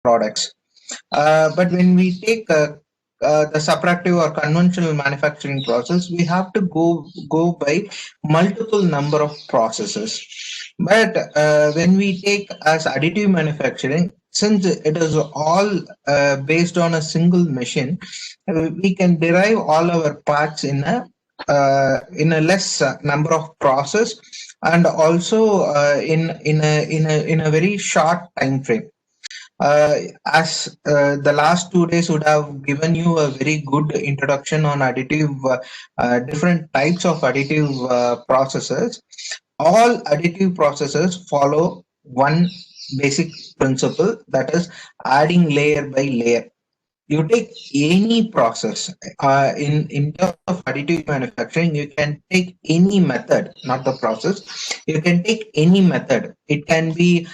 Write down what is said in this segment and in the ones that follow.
products. But when we take the subtractive or conventional manufacturing process, we have to go by multiple number of processes. But when we take as additive manufacturing, since it is all based on a single machine, we can derive all our parts in a less number of process, and also in a very short time frame. As the last 2 days would have given you a very good introduction on additive, different types of additive processes. All additive processes follow one basic principle, that is adding layer by layer. You take any process in terms of additive manufacturing, you can take any method, not the process. You can take any method. It can be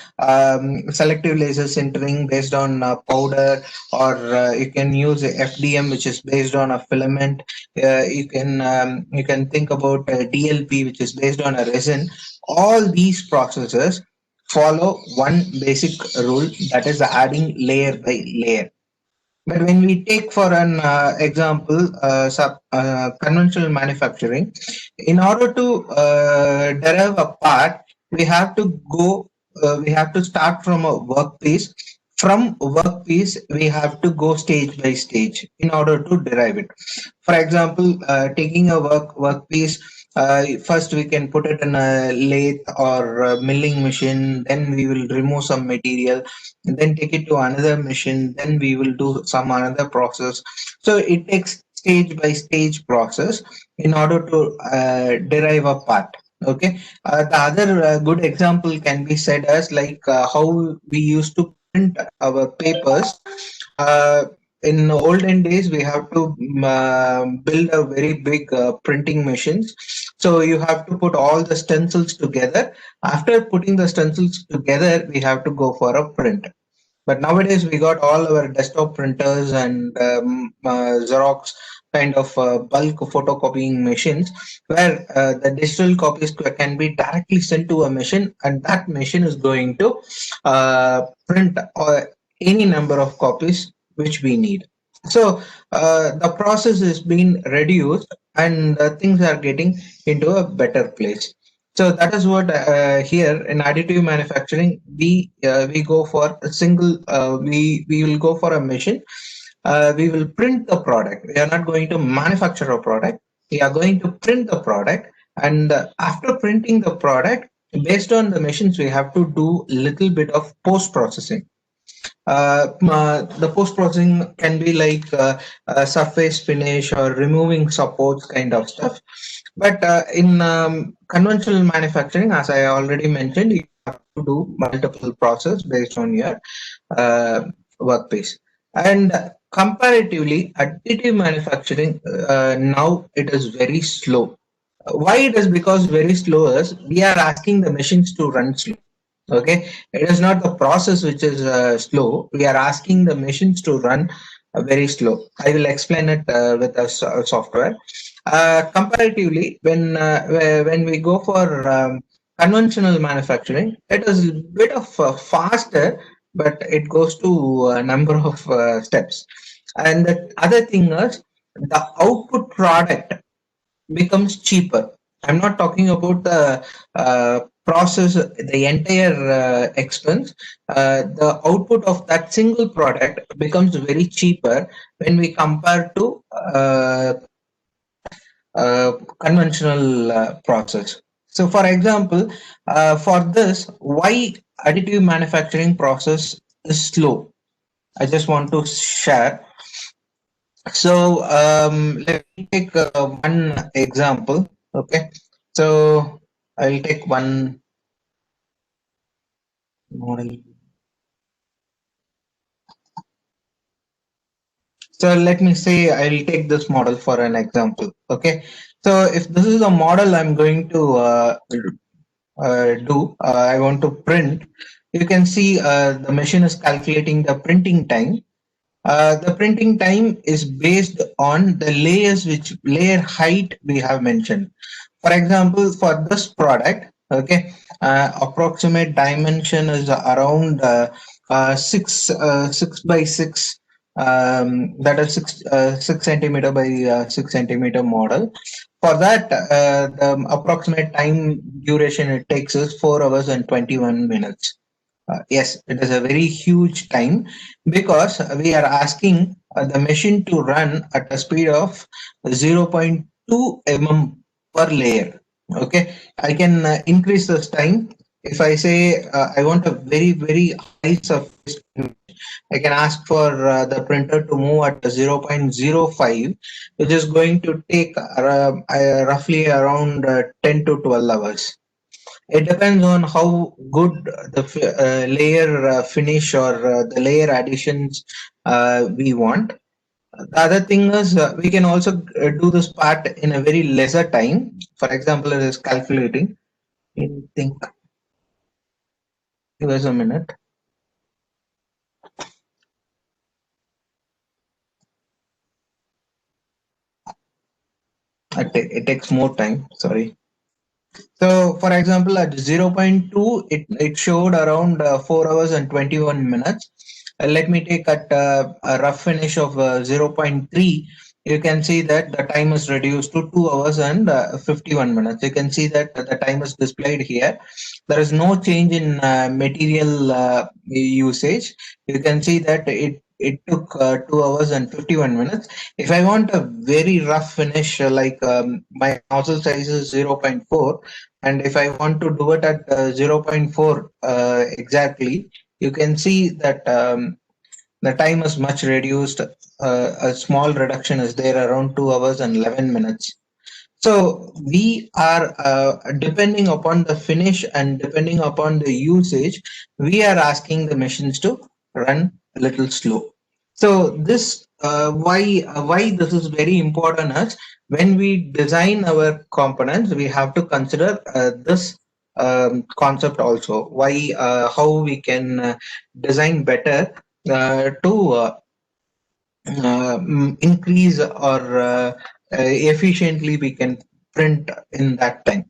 selective laser sintering based on powder, or you can use a FDM, which is based on a filament. You can think about DLP, which is based on a resin. All these processes follow one basic rule, that is adding layer by layer. But when we take for an example, conventional manufacturing, in order to derive a part, we have to we have to start from a workpiece. From workpiece, we have to go stage by stage in order to derive it. For example, taking a workpiece, first we can put it in a lathe or a milling machine, then we will remove some material, then take it to another machine, then we will do some another process. So it takes stage by stage process in order to derive a part. Okay. The other good example can be said as like how we used to print our papers. uh, in olden days, we have to build a very big printing machines. So you have to put all the stencils together. After putting the stencils together, we have to go for a print. But nowadays we got all our desktop printers and Xerox kind of bulk photocopying machines, where the digital copies can be directly sent to a machine, and that machine is going to print any number of copies which we need. So the process is being reduced, and things are getting into a better place. So that is what here in additive manufacturing we go for a single. We will go for a machine. We will print the product. We are not going to manufacture a product. We are going to print the product, and after printing the product, based on the machines, we have to do a little bit of post processing. The post processing can be like surface finish or removing supports kind of stuff. But in conventional manufacturing, as I already mentioned, you have to do multiple process based on your uh, workpiece. And comparatively, additive manufacturing, now it is very slow. Why it is because very slow is we are asking the machines to run slow. Okay, it is not the process which is slow. We are asking the machines to run very slow. I will explain it with a software. Comparatively, when we go for conventional manufacturing, it is a bit of faster, but it goes to a number of steps. And the other thing is the output product becomes cheaper. I'm not talking about the process, the entire expense. The output of that single product becomes very cheaper when we compare to conventional process. So, for example, for this, why additive manufacturing process is slow? I just want to share. So let me take one example. Okay, so I'll take one model. So let me say I'll take this model for an example. Okay, so if this is a model I'm going to I want to print. You can see the machine is calculating the printing time. The printing time is based on the layers, which layer height we have mentioned. For example, for this product, okay, approximate dimension is around six by six, that is 6 centimeter by 6 centimeter model. For that, the approximate time duration it takes is 4 hours and 21 minutes. Yes, it is a very huge time because we are asking the machine to run at a speed of 0.2 mm per layer. Okay, I can increase this time. If I say I want a very high surface, I can ask for the printer to move at 0.05, which is going to take roughly around 10 to 12 hours. It depends on how good the layer finish or the layer additions we want. The other thing is we can also do this part in a very lesser time. For example, it is calculating. I think, give us a minute. It takes more time. Sorry. So, for example, at 0.2, it showed around 4 hours and 21 minutes. Let me take at a rough finish of 0.3. You can see that the time is reduced to 2 hours and 51 minutes. You can see that the time is displayed here. There is no change in material usage. You can see that it took 2 hours and 51 minutes. If I want a very rough finish, like my nozzle size is 0.4, and if I want to do it at 0.4 exactly, you can see that the time is much reduced. A small reduction is there around 2 hours and 11 minutes. So we are depending upon the finish and depending upon the usage, we are asking the machines to run a little slow. So this why this is very important is when we design our components, we have to consider this concept also. Why how we can design better to increase or efficiently we can print in that time.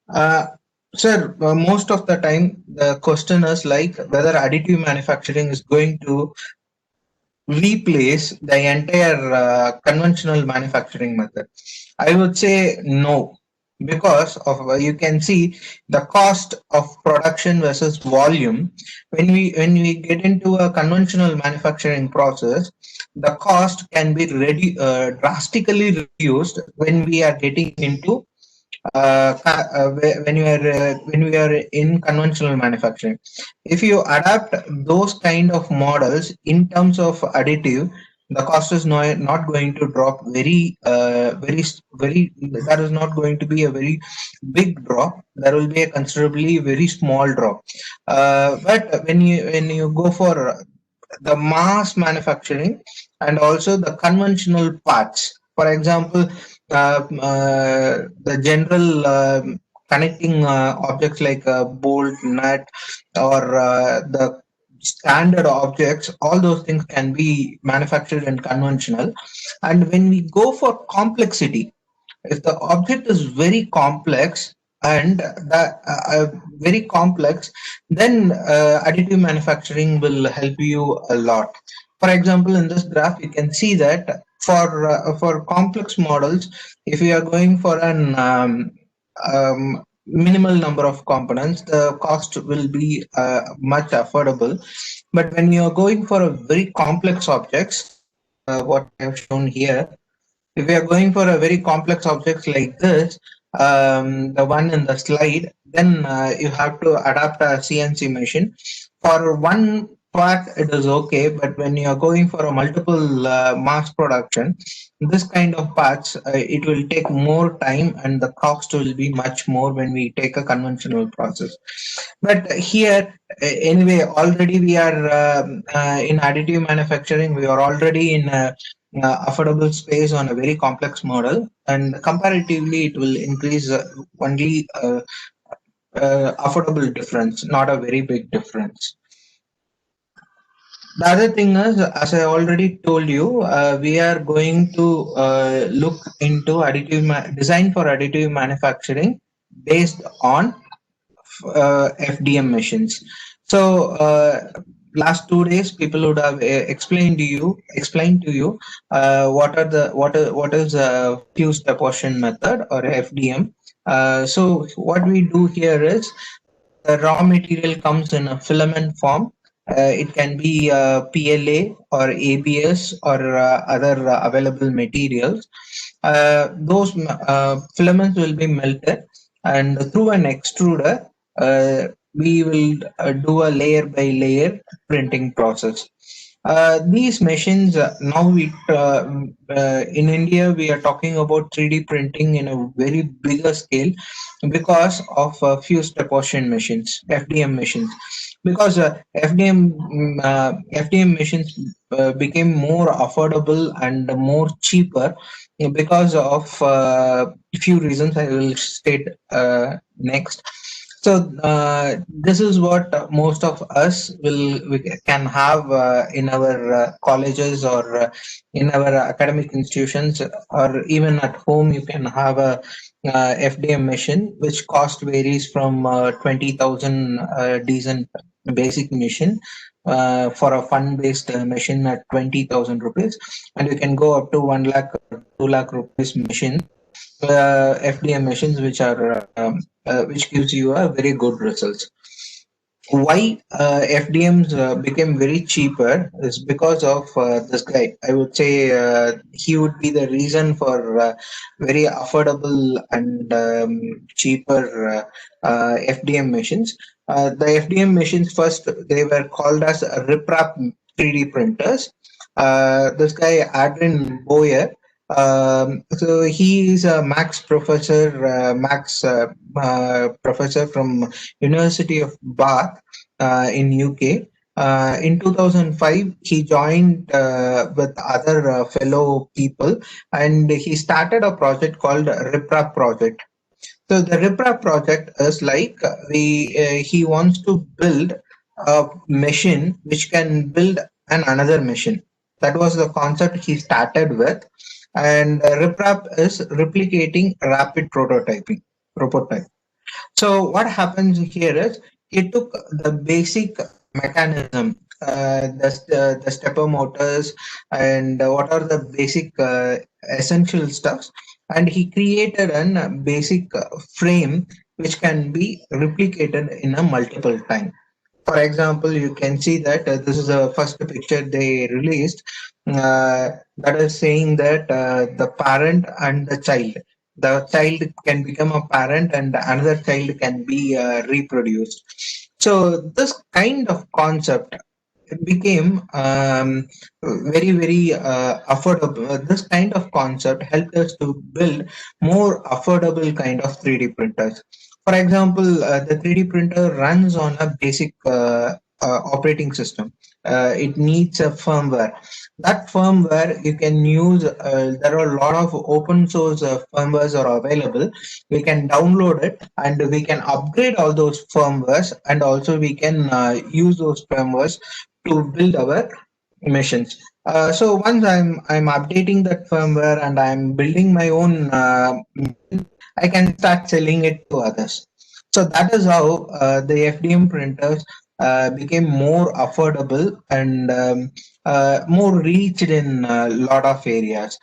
Uh, Sir, most of the time the question is like whether additive manufacturing is going to replace the entire conventional manufacturing method. I would say no, because of you can see the cost of production versus volume. When we get into a conventional manufacturing process, the cost can be drastically reduced when we are getting into when we are in conventional manufacturing. If you adapt those kind of models in terms of additive, the cost is not going to drop very. That is not going to be a very big drop. There will be a considerably very small drop. But when you go for the mass manufacturing and also the conventional parts, for example, the general connecting objects like a bolt, nut, or the standard objects, all those things can be manufactured in conventional. And when we go for complexity, if the object is very complex and very complex, then additive manufacturing will help you a lot. For example, in this graph, you can see that for complex models, if you are going for an minimal number of components, the cost will be much affordable. But when you are going for a very complex objects, what I have shown here, if we are going for a very complex object like this, the one in the slide, then you have to adapt a CNC machine. For one part, it is okay, but when you are going for a multiple mass production, this kind of parts, it will take more time and the cost will be much more when we take a conventional process. But here, anyway, already we are in additive manufacturing, we are already in a affordable space on a very complex model, and comparatively it will increase only affordable difference, not a very big difference. The other thing is, as I already told you, we are going to look into design for additive manufacturing based on FDM machines. So last 2 days people would have explained to you what is a fused deposition method or FDM. So what we do here is the raw material comes in a filament form. It can be PLA or ABS or other available materials. Those filaments will be melted, and through an extruder, we will do a layer by layer printing process. These machines now in India we are talking about 3D printing in a very bigger scale because of fused deposition machines, FDM machines. Because FDM machines became more affordable and more cheaper because of few reasons I will state next. So this is what most of us we can have in our colleges or in our academic institutions, or even at home. You can have a FDM machine, which cost varies from 20,000 decent basic machine for a fund-based machine at 20,000 rupees, and you can go up to 1 lakh, 2 lakh rupees machine, FDM machines, which gives you a very good results. Why FDMs became very cheaper is because of this guy. I would say he would be the reason for very affordable and cheaper FDM machines. The FDM machines, first they were called as RipRap 3D printers. This guy Adrian Boyer. So he is a Max professor from University of Bath in UK. In 2005, he joined with other fellow people, and he started a project called RipRap project. So the RipRap project is like he wants to build a machine which can build another machine. That was the concept he started with, and RipRap is replicating rapid prototype. So what happens here is he took the basic mechanism, the stepper motors, and what are the basic essential stuffs, and he created a basic frame which can be replicated in a multiple time. For example, you can see that this is the first picture they released, that is saying that the parent and the child. The child can become a parent and another child can be reproduced. So this kind of concept became very affordable. This kind of concept helped us to build more affordable kind of 3D printers. For example, the 3D printer runs on a basic operating system. It needs a firmware. That firmware you can use. There are a lot of open source firmwares are available. We can download it and we can upgrade all those firmwares, and also we can use those firmwares to build our machines. So once I'm updating that firmware and I'm building my own, I can start selling it to others. So that is how the FDM printers became more affordable and more reached in a lot of areas.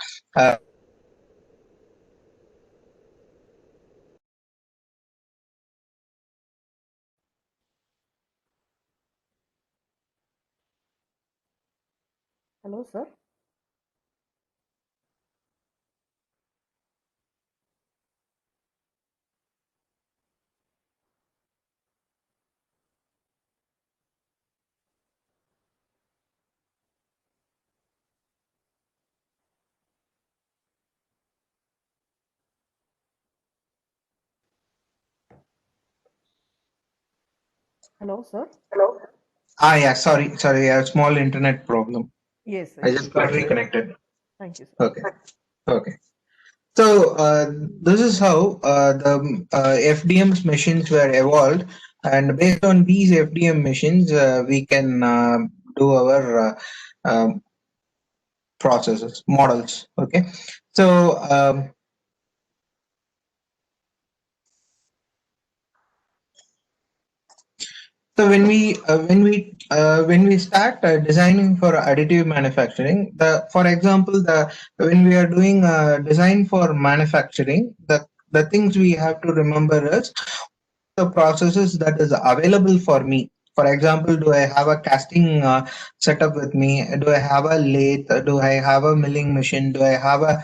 Hello, sir. Hello, sir. Yeah, sorry, a small internet problem. Yes, sir. I Yes. just got reconnected. Thank you, sir. Okay, okay. So this is how the FDM's machines were evolved, and based on these FDM machines, we can do our processes, models. Okay, so So when we start designing for additive manufacturing, for example, when we are doing design for manufacturing, the things we have to remember is the processes that is available for me. For example, do I have a casting setup with me? Do I have a lathe? Do I have a milling machine? Do I have a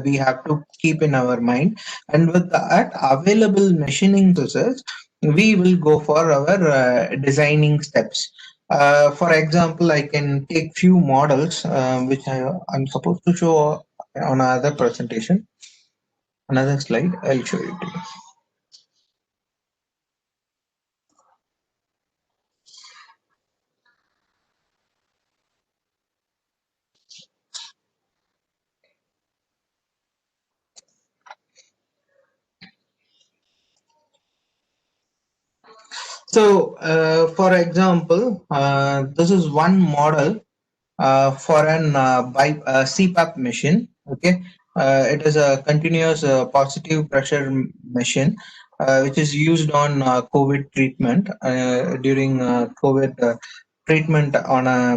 we have to keep in our mind, and with that available machining process we will go for our designing steps. For example, I can take few models which I'm supposed to show on another presentation, another slide. I'll show it to you. So for example, this is one model for an CPAP machine. Okay, it is a continuous positive pressure machine, which is used on COVID treatment during COVID treatment on a.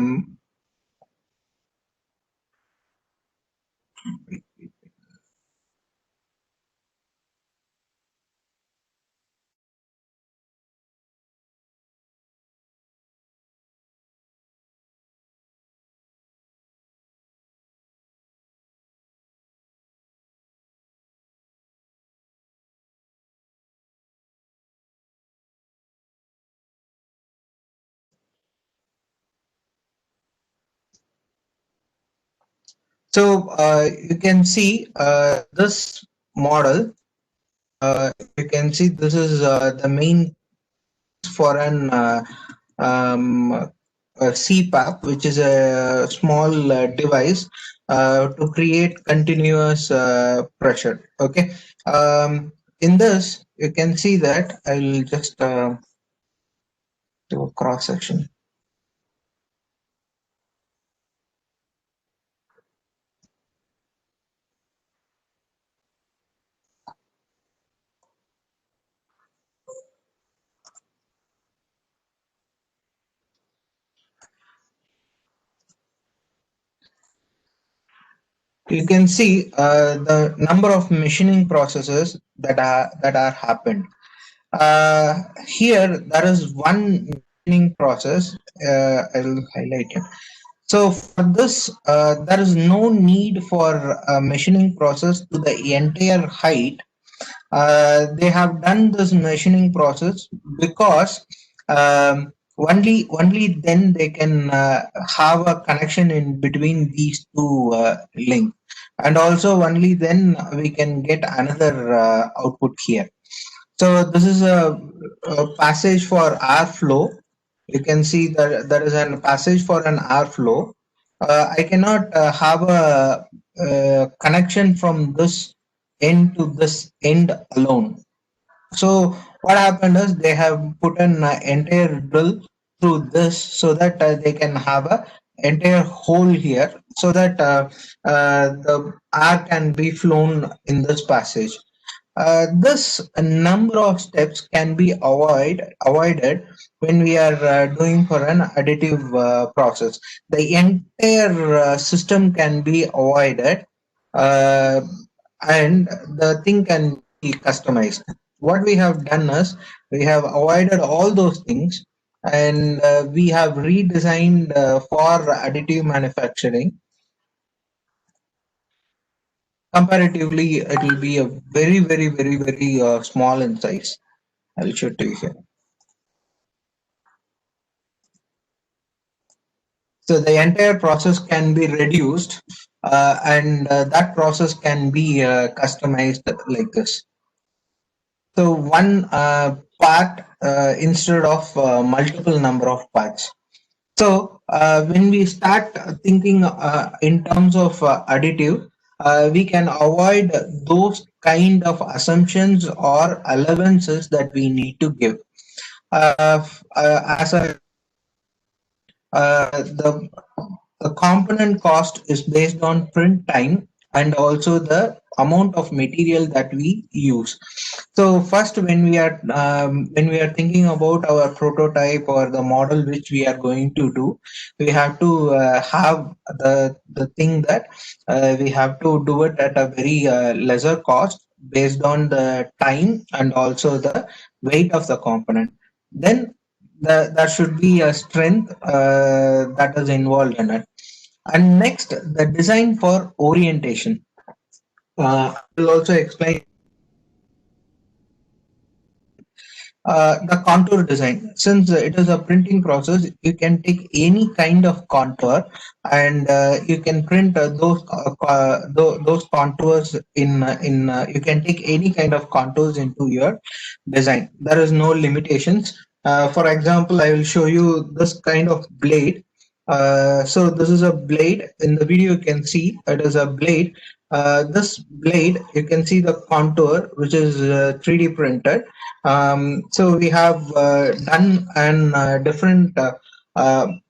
So you can see this model. You can see this is the main for an a CPAP, which is a small device to create continuous pressure. Okay. In this, you can see that I'll just do a cross section. You can see the number of machining processes that are happened. Here, there is one machining process. I'll highlight it. So for this, there is no need for a machining process to the entire height. They have done this machining process because only then they can have a connection in between these two links, and also only then we can get another output here. So this is a passage for airflow. You can see that there is a passage for an airflow. I cannot have a connection from this end to this end alone. So what happened is they have put an entire drill through this so that they can have a entire hole here so that the air can be flown in this passage. This number of steps can be avoided when we are doing for an additive process. The entire system can be avoided, uh, and the thing can be customized. What we have done is we have avoided all those things, and we have redesigned for additive manufacturing. Comparatively, it will be a very small in size. I'll show it to you here. So the entire process can be reduced, and that process can be customized like this. So one part instead of multiple number of parts. So when we start thinking in terms of additive, we can avoid those kind of assumptions or allowances that we need to give. As a the component cost is based on print time and also the amount of material that we use. So first, when we are thinking about our prototype or the model which we are going to do, we have to have the thing that we have to do it at a very lesser cost based on the time and also the weight of the component. Then there should be a strength that is involved in it. And next, the design for orientation. I will also explain the contour design. Since it is a printing process, you can take any kind of contour and you can print those contours you can take any kind of contours into your design. There is no limitations. For example, I will show you this kind of blade. So this is a blade. In the video you can see it is a blade. This blade, you can see the contour which is 3D printed. So we have done an different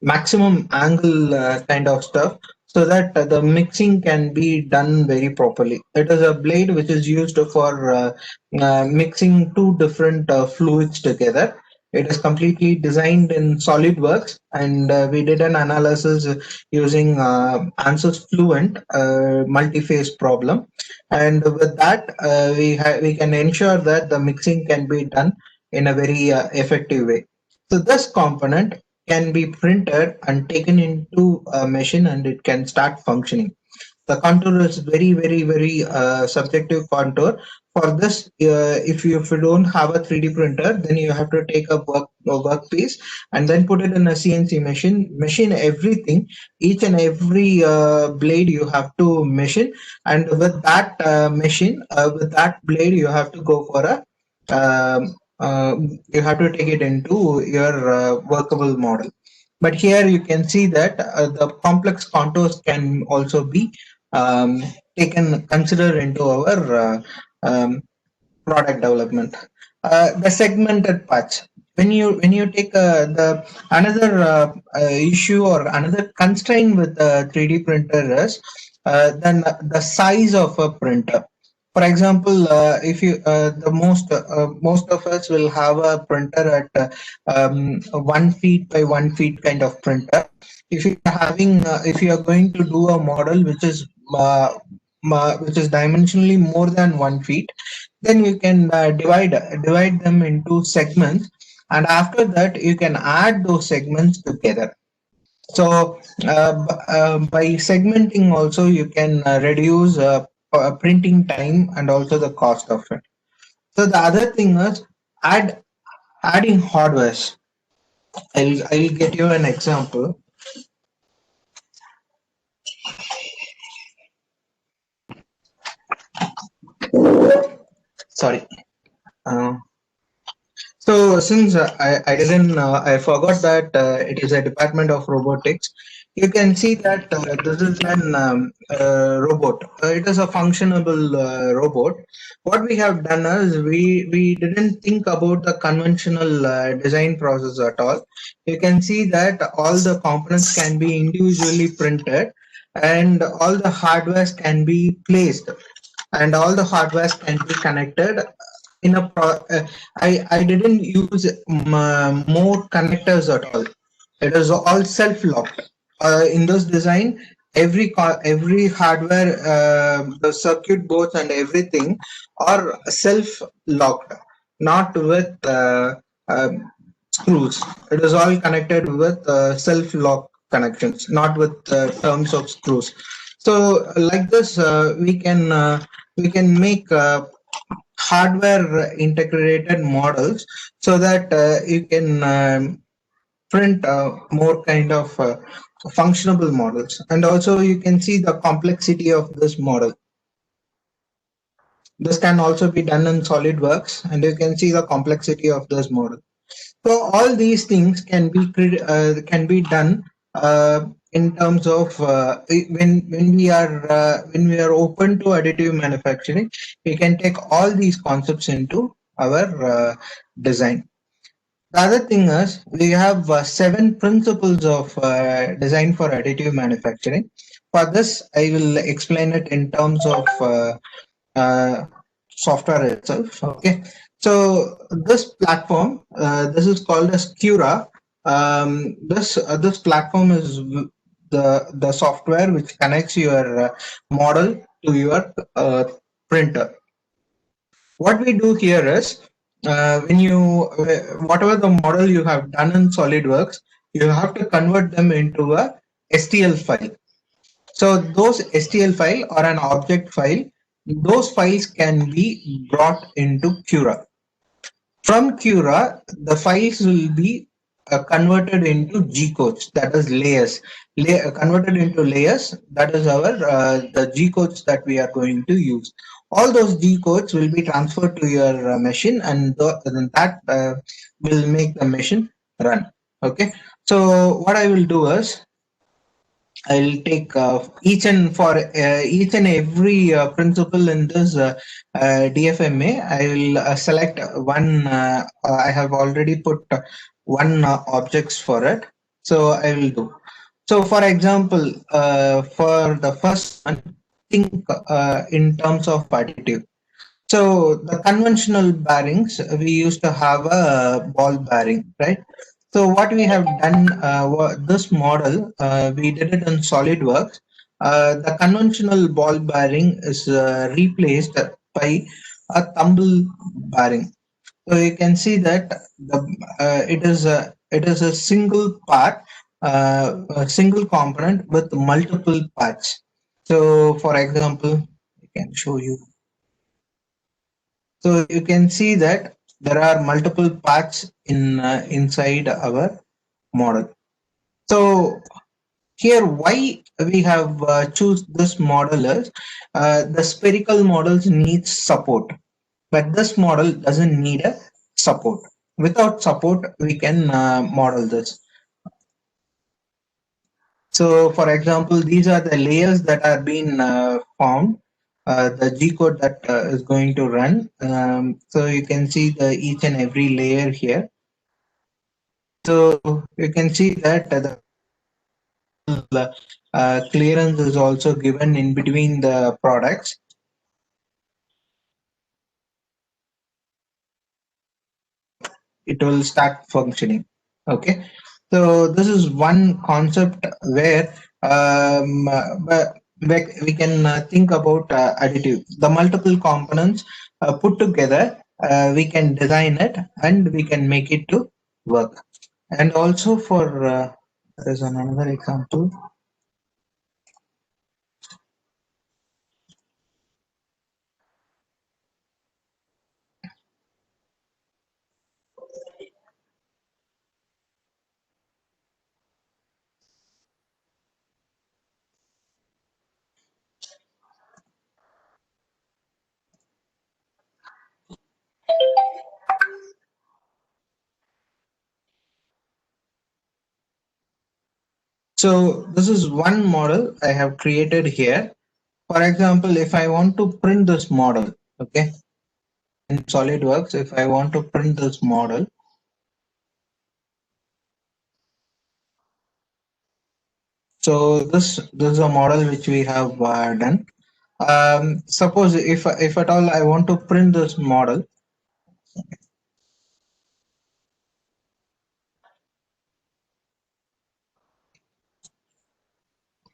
maximum angle kind of stuff so that the mixing can be done very properly. It is a blade which is used for mixing two different fluids together. It is completely designed in SolidWorks, and we did an analysis using ANSYS Fluent multi-phase problem. And with that, we can ensure that the mixing can be done in a very effective way. So this component can be printed and taken into a machine, and it can start functioning. The contour is very subjective contour. For this, if you don't have a 3D printer, then you have to take a workpiece and then put it in a CNC machine everything, each and every blade you have to machine, and with that with that blade you have to go for a you have to take it into your workable model. But here you can see that the complex contours can also be um, taken consider into our product development. The segmented parts. When you take the another issue or another constraint with the 3D printer is then the size of a printer. For example, if you the most of us will have a printer at 1 feet by 1 feet kind of printer. If you are going to do a model which is dimensionally more than 1 feet, then you can divide them into segments, and after that you can add those segments together. So by segmenting also you can reduce printing time and also the cost of it. So the other thing is add adding hardwares. I'll get you an example. Sorry. Uh, So since I forgot that it is a department of robotics. You can see that this is an robot. It is a functionable robot. What we have done is we didn't think about the conventional design process at all. You can see that all the components can be individually printed, and all the hardwares can be placed, and all the hardwares can be connected in a I didn't use more connectors at all. It is all self-locked. In this design, every hardware, the circuit boards and everything are self-locked, not with screws. It is all connected with self-lock connections, not with terms of screws. So like this, we can make hardware integrated models so that you can print more kind of functionable models, and also you can see the complexity of this model. This can also be done in SolidWorks, and you can see the complexity of this model. So all these things can be done in terms of when we are open to additive manufacturing, we can take all these concepts into our design. The other thing is we have 7 principles of design for additive manufacturing. For this, I will explain it in terms of software itself. Okay, so this platform, this is called as Cura. This platform is the software which connects your model to your printer. What we do here is when you whatever the model you have done in SolidWorks, you have to convert them into a STL file. So those STL file or an object file, those files can be brought into Cura. From Cura, the files will be converted into G codes, that is layers. Converted into layers, that is our the G codes that we are going to use. All those G codes will be transferred to your machine, and then that will make the machine run. Okay. So what I will do is I'll take each and every principle in this DFMA. I will select one. I have already put one objects for it, so I will do. So, for example, for the first one, think in terms of additive. So the conventional bearings, we used to have a ball bearing, right? So what we have done, this model, we did it in SolidWorks. The conventional ball bearing is replaced by a tumble bearing. So you can see that it is a single part, a single component with multiple parts. So for example, I can show you. So you can see that there are multiple parts in inside our model. So here, why we have choose this model is the spherical models needs support, but this model doesn't need a support. Without support, we can model this. So, for example, these are the layers that are being formed. The G code that is going to run. So you can see the each and every layer here. So you can see that the clearance is also given in between the products. It will start functioning. Okay, so this is one concept where we can think about additive. The multiple components put together, we can design it and we can make it to work. And also for there is another example. So this is one model I have created here. For example, if I want to print this model, okay, in SolidWorks, if I want to print this model, so this is a model which we have done. Suppose if at all I want to print this model,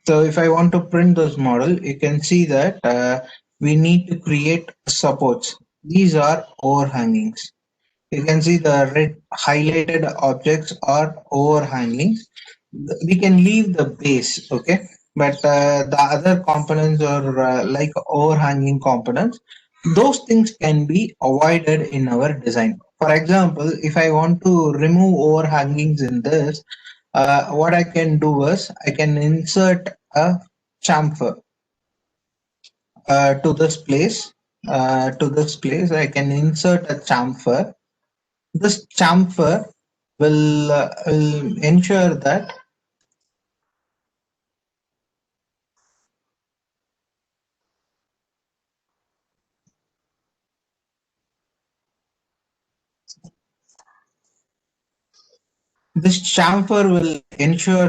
so if I want to print this model, you can see that we need to create supports. These are overhangings. You can see the red highlighted objects are overhanging. We can leave the base, okay, but the other components are like overhanging components. Those things can be avoided in our design. For example, if I want to remove overhangings in this, what I can do is I can insert a chamfer to this place. I can insert a chamfer. This chamfer will ensure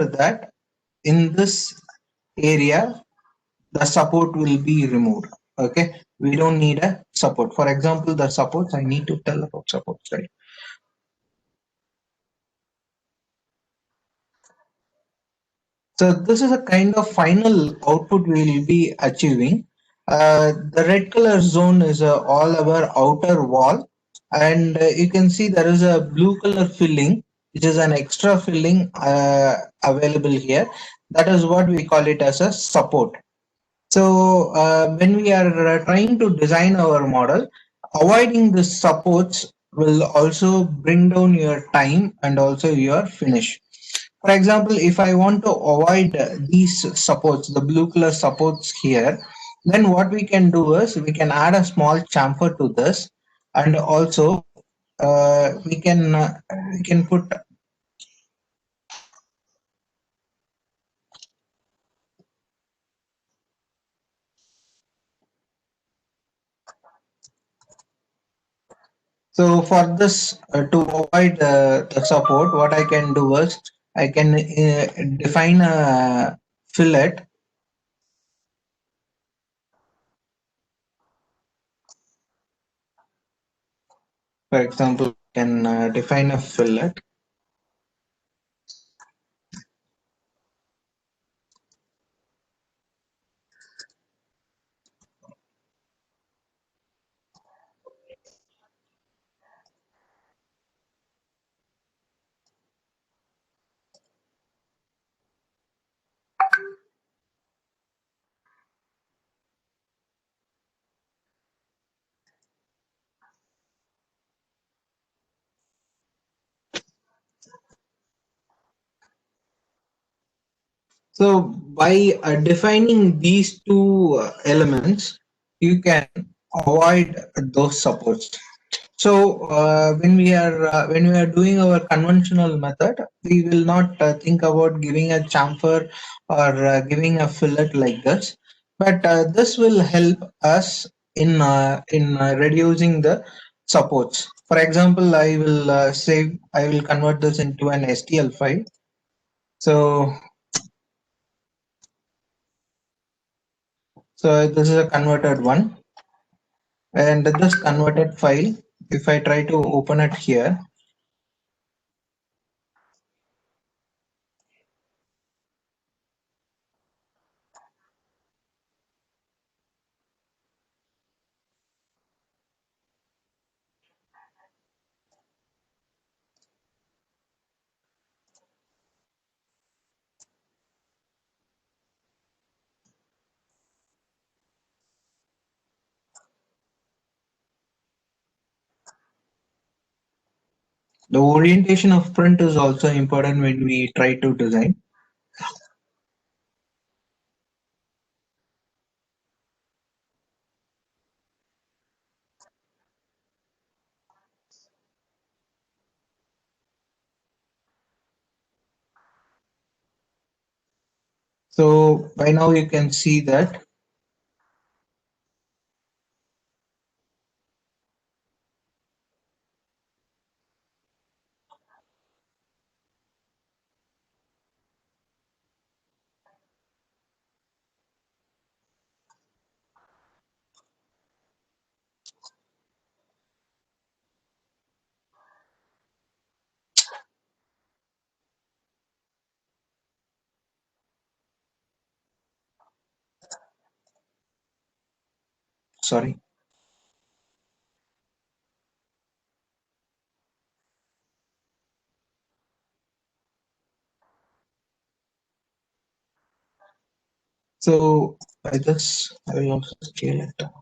that in this area the support will be removed. Okay, we don't need a support. For example, the supports, I need to tell about supports, right? So this is a kind of final output we will be achieving. The red color zone is all our outer wall, and you can see there is a blue color filling, which is an extra filling available here. That is what we call it as a support. So when we are trying to design our model, avoiding the supports will also bring down your time and also your finish. For example, if I want to avoid these supports, the blue color supports here, then what we can do is we can add a small chamfer to this, and also we can put. So for this, to avoid the support, what I can do is I can define a fillet. For example, I can define a fillet. So by defining these two elements, you can avoid those supports. So when we are doing our conventional method, we will not think about giving a chamfer or giving a fillet like this, but this will help us in reducing the supports. For example, I will convert this into an STL file. So this is a converted one, and this converted file, if I try to open it here, the orientation of print is also important when we try to design. So by now you can see that. Sorry. So I will also scale it down.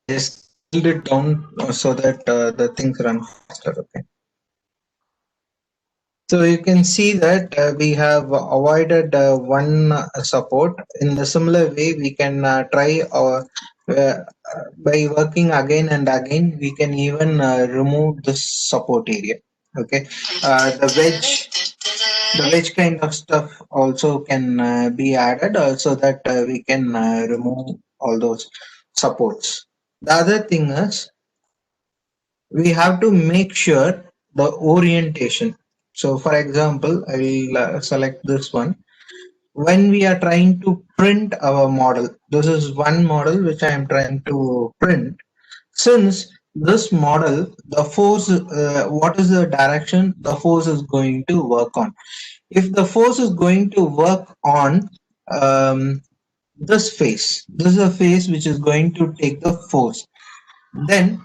Just scaled it down so that the things run faster. Okay. So you can see that we have avoided one support. In the similar way, we can try by working again and again. We can even remove this support area. Okay, the wedge kind of stuff also can be added, so that we can remove all those supports. The other thing is we have to make sure the orientation. So for example, I will select this one. When we are trying to print our model, this is one model which I am trying to print. Since this model, the force, what is the direction the force is going to work on? If the force is going to work on this face, this is a face which is going to take the force, then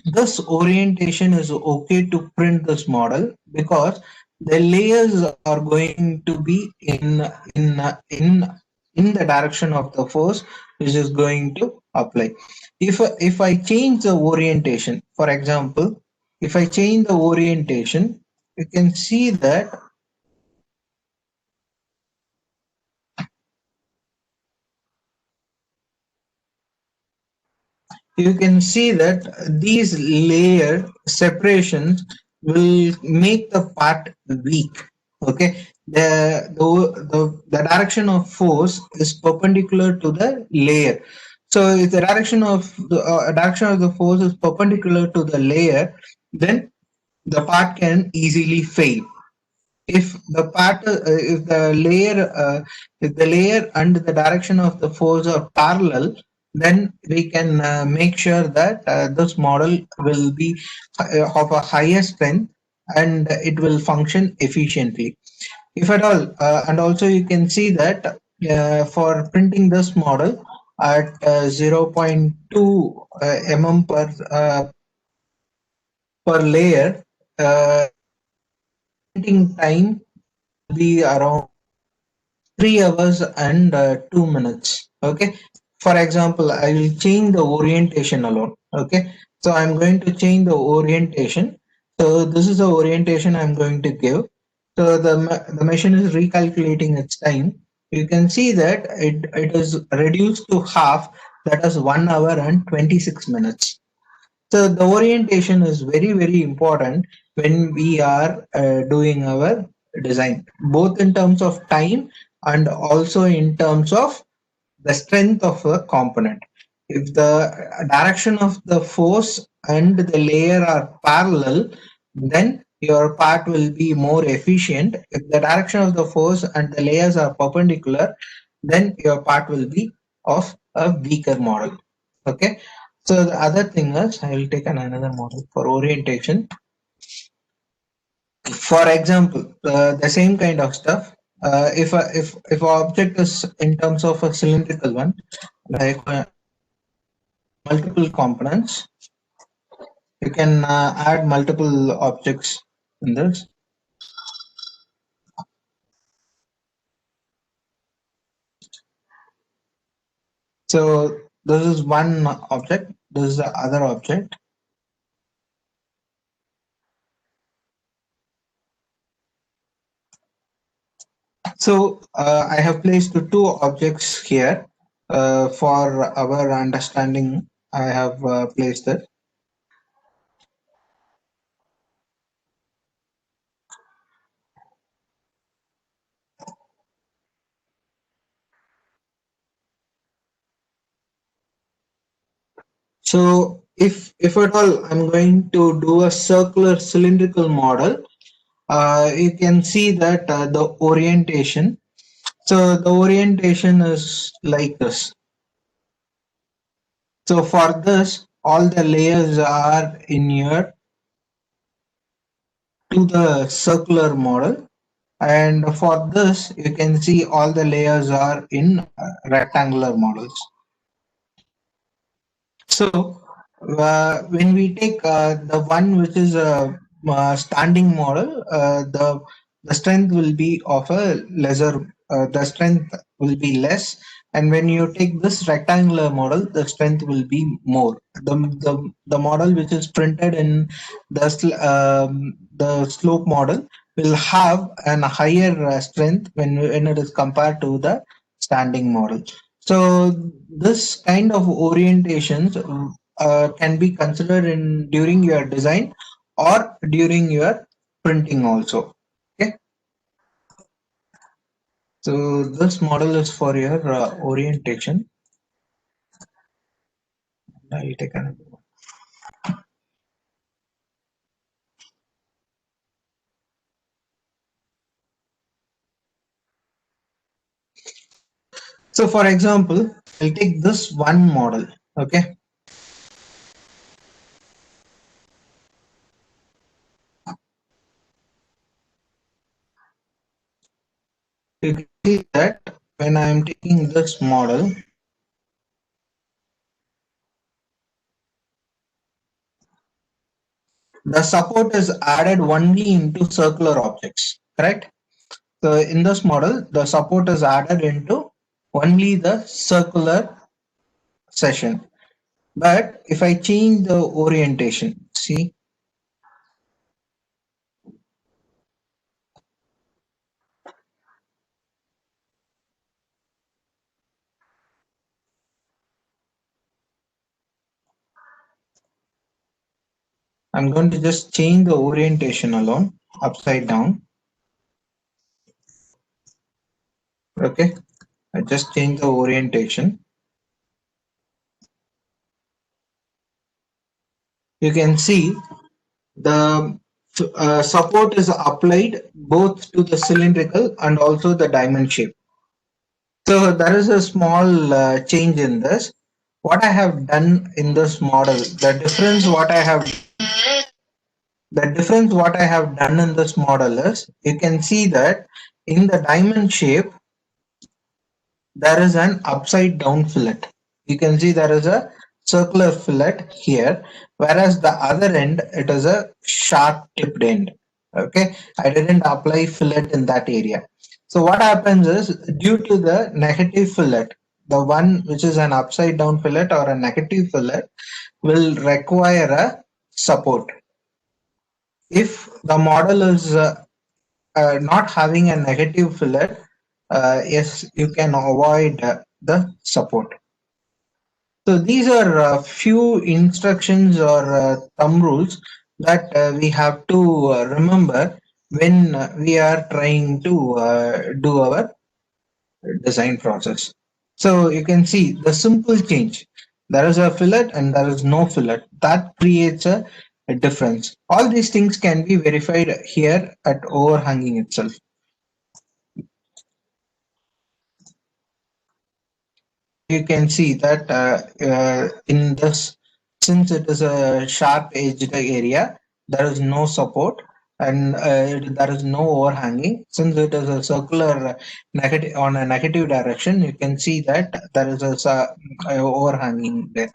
this orientation is okay to print this model because the layers are going to be in the direction of the force which is going to apply. If I change the orientation, for example, if I change the orientation, you can see that you can see that these layer separations will make the part weak. Okay, the direction of force is perpendicular to the layer. So if the direction of the force is perpendicular to the layer, then the part can easily fail. If the layer and the direction of the force are parallel, then we can make sure that this model will be of a higher strength and it will function efficiently. If at all, and also you can see that for printing this model at 0.2 per layer, printing time will be around 3 hours and 2 minutes. Okay. For example, I will change the orientation alone. Okay. So I'm going to change the orientation. So this is the orientation I'm going to give. So the machine is recalculating its time. You can see that it is reduced to half, that is 1 hour and 26 minutes. So the orientation is very, very important when we are doing our design, both in terms of time and also in terms of the strength of a component. If the direction of the force and the layer are parallel, then your part will be more efficient. If the direction of the force and the layers are perpendicular, then your part will be of a weaker model. Okay. So the other thing is, I will take another model for orientation. For example, the same kind of stuff. If our object is in terms of a cylindrical one, like multiple components, you can add multiple objects in this. So this is one object. This is the other object. So I have placed the two objects here for our understanding. I have placed it. So if at all I'm going to do a circular cylindrical model, you can see that the orientation. So the orientation is like this. So for this, all the layers are in here to the circular model. And for this, you can see all the layers are in rectangular models. So when we take the one which is a standing model, the strength will be of a lesser. The strength will be less, and when you take this rectangular model, the strength will be more. The model which is printed in the slope model will have an higher strength when it is compared to the standing model. So this kind of orientations can be considered in during your design or during your printing also. Okay, so this model is for your orientation. I'll take another one. So for example, I'll take this one model. Okay. You can see that when I'm taking this model, the support is added only into circular objects, correct? So in this model, the support is added into only the circular session. But if I change the orientation, see, I'm going to just change the orientation alone, upside down. Okay, I just change the orientation. You can see the support is applied both to the cylindrical and also the diamond shape. So there is a small change in this. What I have done in this model, the difference what I have done in this model is, you can see that in the diamond shape, there is an upside down fillet. You can see there is a circular fillet here, whereas the other end, it is a sharp tipped end. Okay, I didn't apply fillet in that area. So what happens is, due to the negative fillet, the one which is an upside down fillet or a negative fillet will require a support. If the model is not having a negative fillet, yes, you can avoid the support. So these are few instructions or thumb rules that we have to remember when we are trying to do our design process. So you can see the simple change. There is a fillet and there is no fillet. That creates a difference. All these things can be verified here at overhanging itself. You can see that in this, since it is a sharp edged area, there is no support and there is no overhanging. Since it is a circular negative on a negative direction, you can see that there is a overhanging there.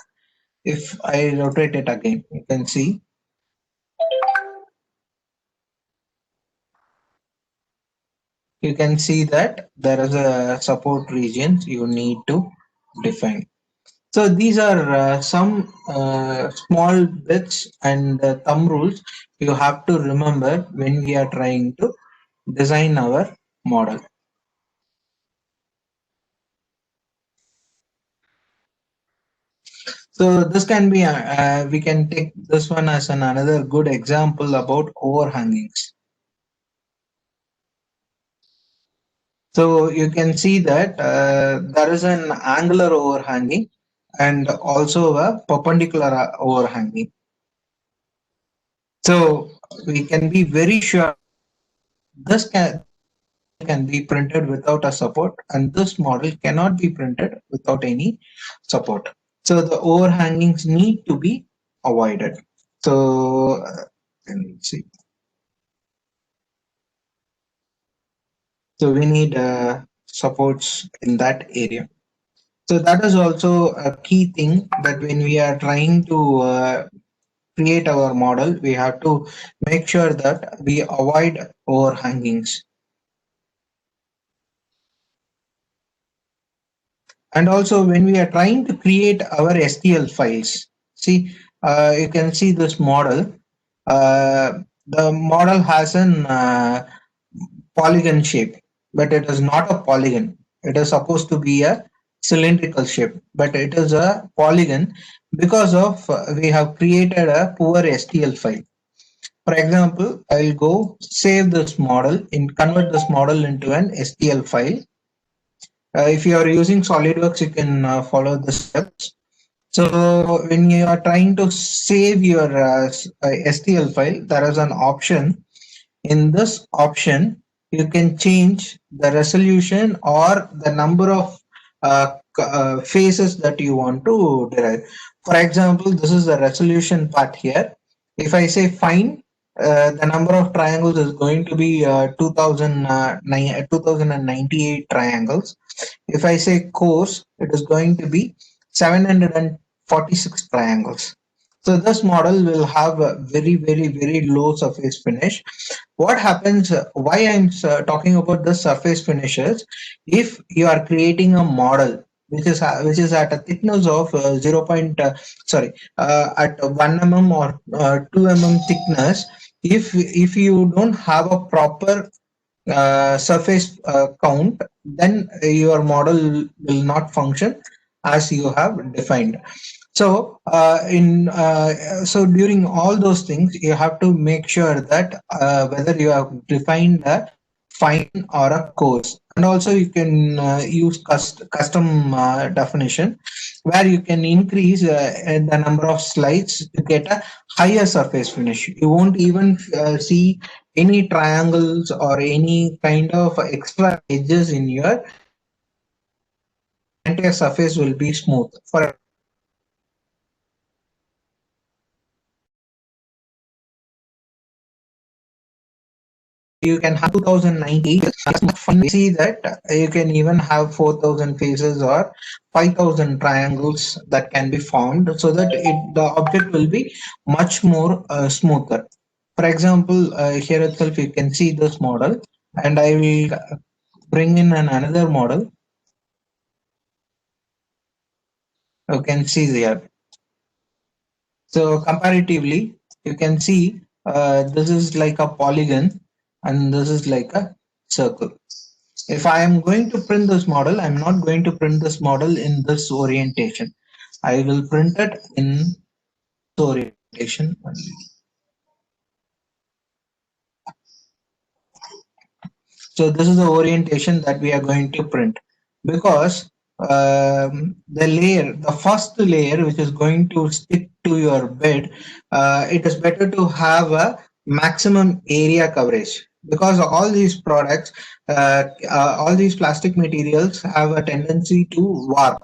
If I rotate it again, you can see that there is a support region you need to define. So these are some small bits and thumb rules you have to remember when we are trying to design our model. So this can be, we can take this one as another good example about overhangings. So you can see that there is an angular overhanging and also a perpendicular overhanging. So we can be very sure this can be printed without a support, and this model cannot be printed without any support. So the overhangings need to be avoided. So let me see. So we need supports in that area. So that is also a key thing, that when we are trying to create our model, we have to make sure that we avoid overhangings. And also when we are trying to create our STL files, see, you can see this model. The model has an polygon shape, but it is not a polygon. It is supposed to be a cylindrical shape, but it is a polygon because of we have created a poor STL file. For example, I'll go save this model and convert this model into an STL file. If you are using SolidWorks, you can follow the steps. So when you are trying to save your STL file, there is an option. In this option, you can change the resolution or the number of faces that you want to derive. For example, this is the resolution part here. If I say fine, the number of triangles is going to be 2098 triangles. If I say coarse, it is going to be 746 triangles. So this model will have a very low surface finish. What happens, why I'm talking about the surface finishes, if you are creating a model which is at a thickness of 0. At 1 mm or 2 mm thickness, if you don't have a proper surface count, then your model will not function as you have defined. So so during all those things, you have to make sure that whether you have defined a fine or a coarse, and also you can use custom definition where you can increase the number of slides to get a higher surface finish. You won't even see any triangles or any kind of extra edges in your entire surface will be smooth. For you can have 2098. See that you can even have 4000 faces or 5000 triangles that can be formed, so that the object will be much more smoother. For example, here itself you can see this model, and I will bring in another model. You can see there. So comparatively, you can see this is like a polygon and this is like a circle. If I am going to print this model, I'm not going to print this model in this orientation. I will print it in this orientation. So this is the orientation that we are going to print, because the first layer, which is going to stick to your bed, it is better to have a maximum area coverage, because all these plastic materials have a tendency to warp.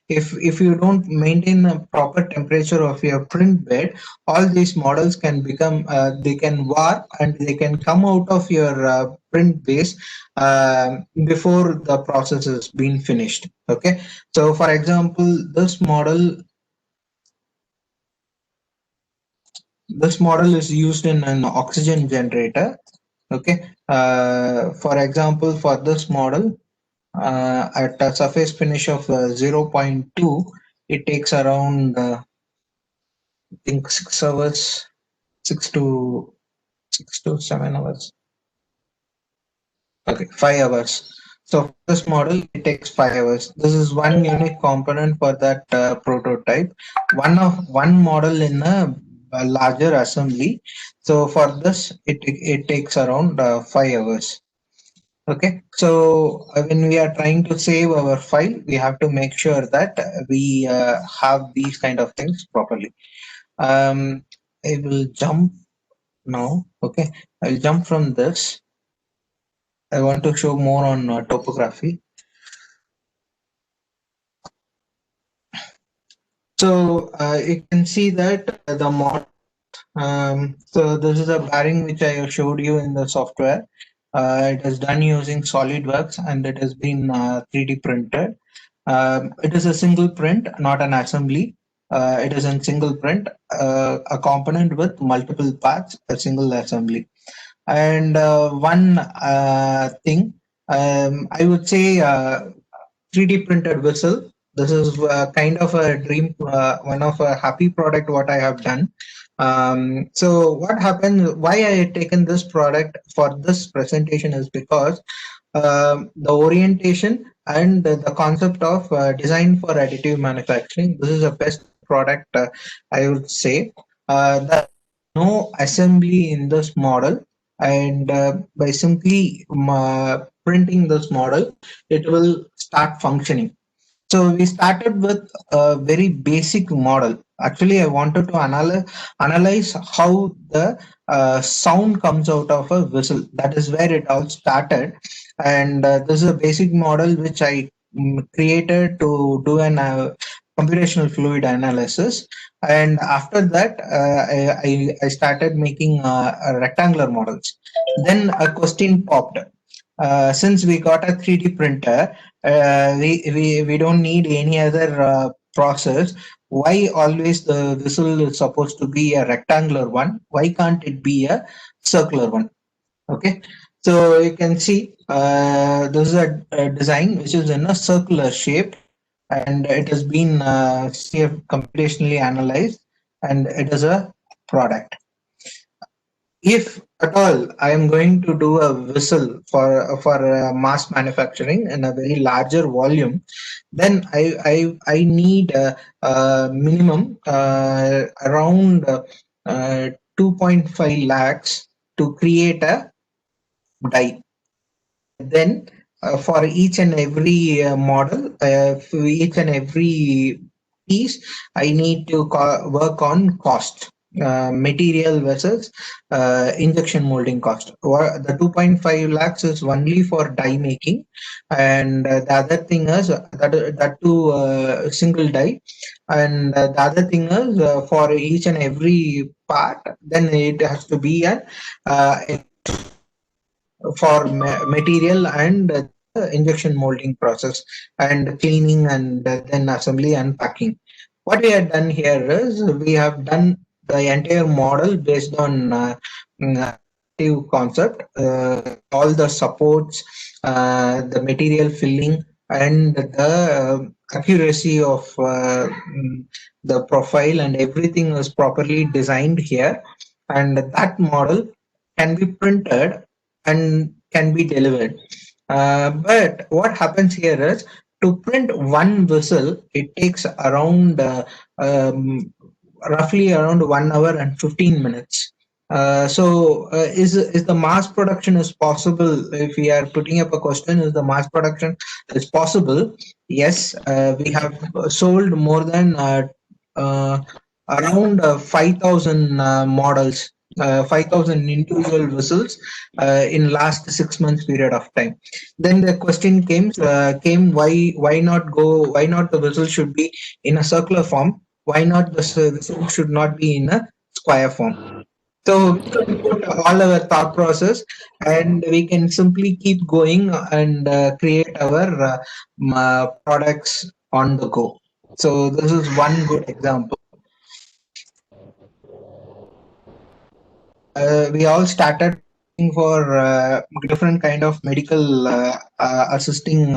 If you don't maintain a proper temperature of your print bed, all these models can become they can warp and they can come out of your print base before the process has been finished. Okay, so for example, this model is used in an oxygen generator. Okay, for example, for this model, at a surface finish of 0. 0.2, it takes around I think 6 hours, 6 to 7 hours. Okay, 5 hours. So for this model, it takes 5 hours. This is one unique component for that prototype. One model in a larger assembly. So for this, it takes around 5 hours. Okay, so when we are trying to save our file, we have to make sure that we have these kind of things properly. I will jump now. Okay, I'll jump from this. I want to show more on topography. So you can see that the mod. So this is a bearing which I showed you in the software. It is done using SolidWorks and it has been 3D printed. It is a single print, not an assembly. It is in single print, a component with multiple parts, a single assembly. And one thing, I would say 3D printed whistle. This is kind of a dream, one of a happy product what I have done. So what happened, why I had taken this product for this presentation is because the orientation and the concept of design for additive manufacturing, this is the best product I would say. There no assembly in this model, and by simply printing this model, it will start functioning. So we started with a very basic model. Actually, I wanted to analyze how the sound comes out of a whistle. That is where it all started. And this is a basic model which I created to do an computational fluid analysis, and after that I started making rectangular models. Then a question popped. Since we got a 3D printer, we don't need any other process. Why always the whistle is supposed to be a rectangular one? Why can't it be a circular one? Okay, so you can see this is a design which is in a circular shape, and it has been computationally analyzed, and it is a product. If at all I am going to do a whistle for mass manufacturing in a very larger volume, then I need minimum around 2.5 lakhs to create a die. Then for each and every model, for each and every piece, I need to work on cost. Material versus injection molding cost. The 2.5 lakhs is only for die making, and the other thing is that too single die, and the other thing is for each and every part, then it has to be an for material and injection molding process and cleaning and then assembly and packing. What we have done here is we have done the entire model based on active concept, all the supports, the material filling, and the accuracy of the profile, and everything is properly designed here, and that model can be printed and can be delivered. But what happens here is, to print one whistle, it takes around roughly around 1 hour and 15 minutes. Is the mass production is possible? If we are putting up a question, is the mass production is possible? Yes, we have sold more than around 5,000 models, 5,000 individual whistles in last 6 months period of time. Then the question came, why not the whistle should be in a circular form? Why not the whistle should not be in a square form? So we can put all our thought process, and we can simply keep going and create our products on the go. So this is one good example. We all started looking for different kind of medical assisting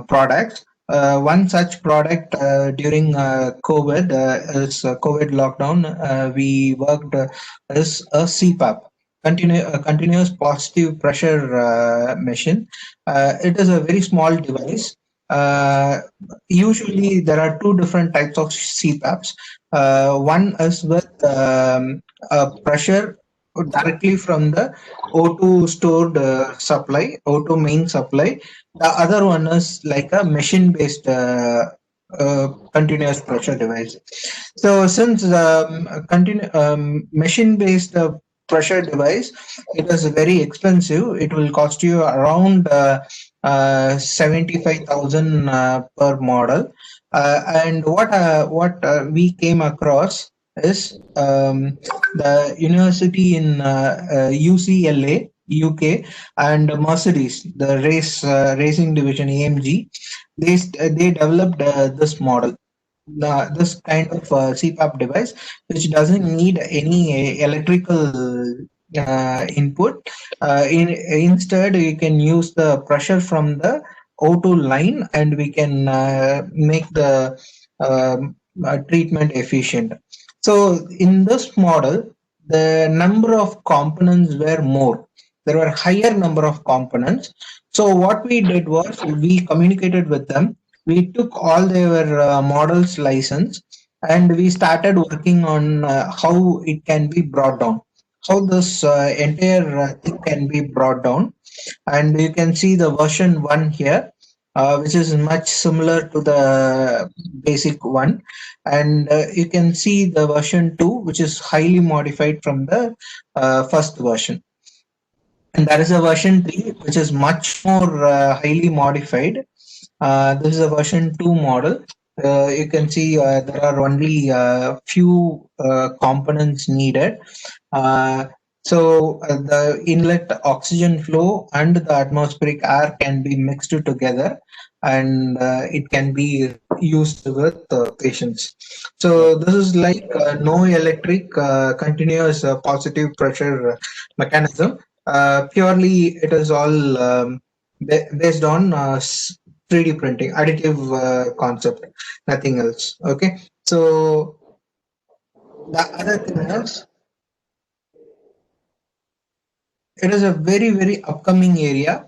products. One such product during COVID is COVID lockdown. We worked as a CPAP, continuous positive pressure machine. It is a very small device. Usually, there are two different types of CPAPs. One is with pressure directly from the O2 stored supply, O2 main supply. The other one is like a machine-based continuous pressure device. So since machine-based pressure device, it is very expensive. It will cost you around 75,000 per model. And what we came across is the university in UCLA, UK, and Mercedes, the racing division AMG. They developed this model, this kind of CPAP device, which doesn't need any electrical input. Instead, we can use the pressure from the O2 line, and we can make the treatment efficient. So in this model, the number of components were more. There were higher number of components. So what we did was, we communicated with them. We took all their models license, and we started working on how it can be brought down, how this entire thing can be brought down. And you can see the version 1 here, which is much similar to the basic one. And you can see the version 2, which is highly modified from the first version. And there is a version 3, which is much more highly modified. This is a version 2 model. You can see there are only few components needed. The inlet oxygen flow and the atmospheric air can be mixed together, and it can be used with patients. So this is like no electric continuous positive pressure mechanism. Purely it is all based on 3D printing, additive concept, nothing else. Okay, so the other thing is, it is a very upcoming area,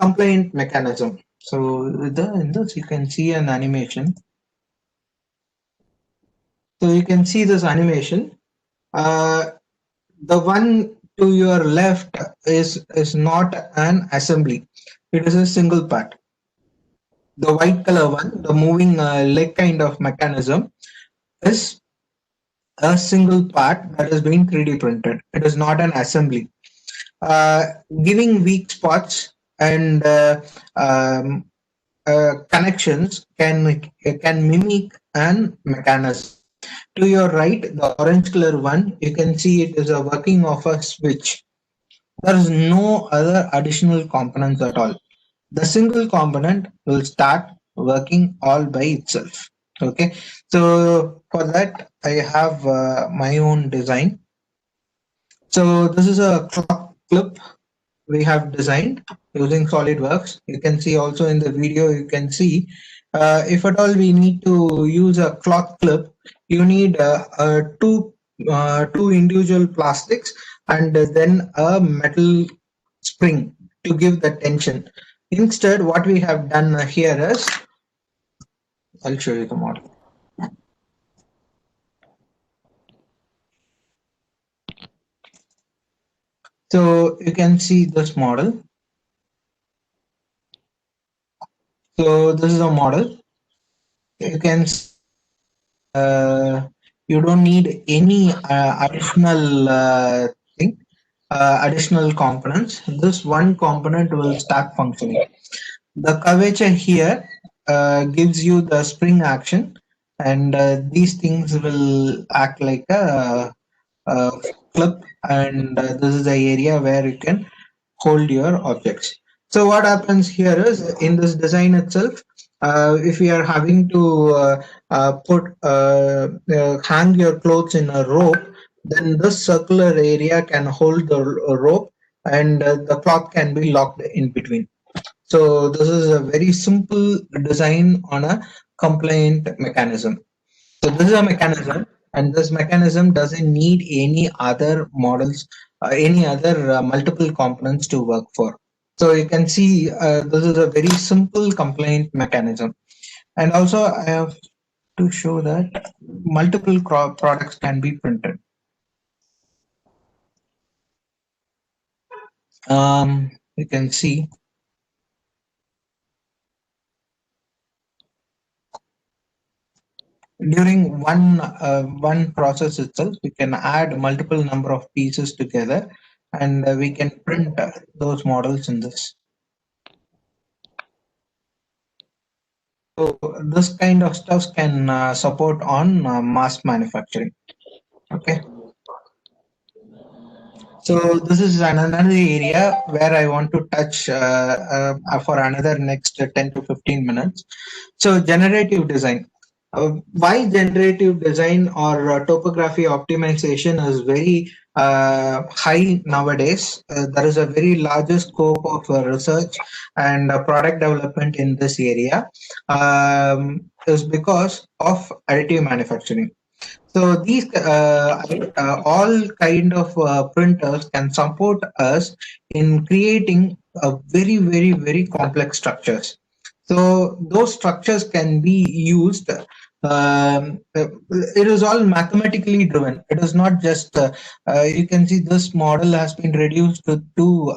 compliant mechanism. So in this you can see an animation. So you can see this animation. Uh, the one to your left is not an assembly. It is a single part. The white color one, the moving leg kind of mechanism, is a single part that is being 3D printed. It is not an assembly. Uh, Giving weak spots and connections can mimic an mechanism. To your right, the orange color one, you can see it is a working of a switch. There is no other additional components at all. The single component will start working all by itself. Okay, so for that I have my own design. So this is a clock clip we have designed using SolidWorks. You can see also in the video, you can see if at all we need to use a clock clip, you need two individual plastics and then a metal spring to give the tension. Instead, what we have done here is, I'll show you the model. So you can see this model. So this is a model. You can you don't need any additional components. This one component will start functioning. The curvature here gives you the spring action, and these things will act like a clip, and this is the area where you can hold your objects. So what happens here is, in this design itself, if you are having to hang your clothes in a rope, then this circular area can hold the rope, and the cloth can be locked in between. So this is a very simple design on a compliant mechanism. So this is a mechanism, and this mechanism doesn't need any other models, any other multiple components to work for. So you can see this is a very simple compliant mechanism. And also I have to show that multiple products can be printed. You can see during one process itself, we can add multiple number of pieces together, and we can print those models in this. So this kind of stuff can support on mass manufacturing. Okay. So this is another area where I want to touch for another next 10 to 15 minutes. So generative design. Why generative design or topography optimization is very high nowadays. There is a very larger scope of research and product development in this area, is because of additive manufacturing. So these all kind of printers can support us in creating a very complex structures. So those structures can be used. It is all mathematically driven. It is not just. You can see this model has been reduced to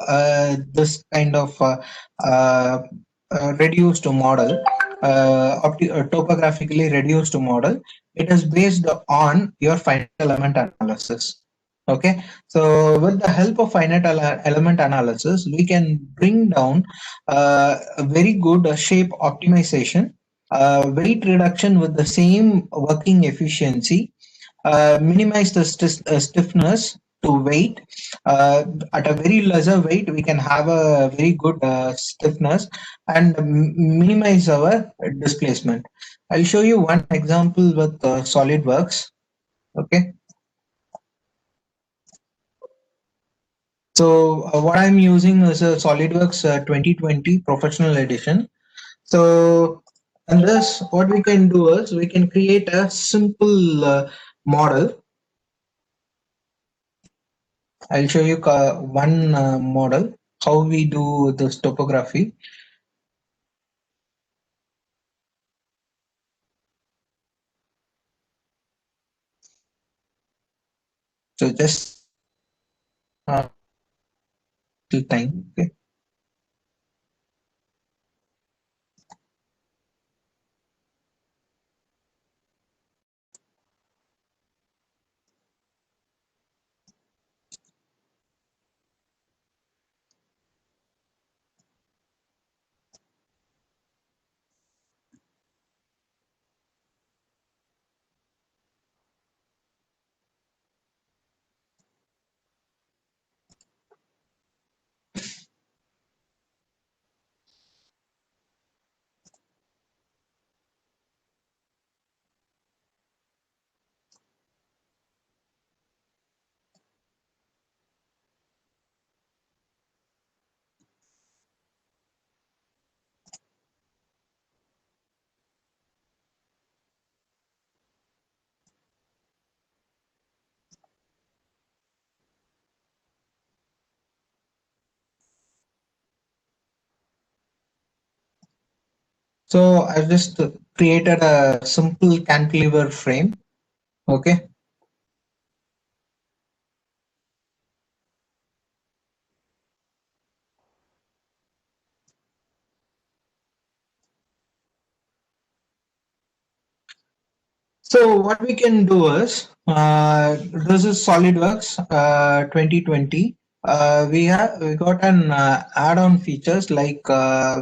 this kind of uh, reduced model, topographically reduced model. It is based on your finite element analysis. Okay, so with the help of finite element analysis, we can bring down a very good shape optimization, weight reduction with the same working efficiency, minimize the stiffness to weight. At a very lesser weight, we can have a very good stiffness and minimize our displacement. I'll show you one example with SolidWorks. Okay. So what I'm using is a SolidWorks 2020 Professional Edition. So and this, what we can do is we can create a simple model. I'll show you one model, how we do this topography. So just till time. Okay. So I've just created a simple cantilever frame. Okay. So what we can do is, this is SolidWorks 2020. We got an add-on features like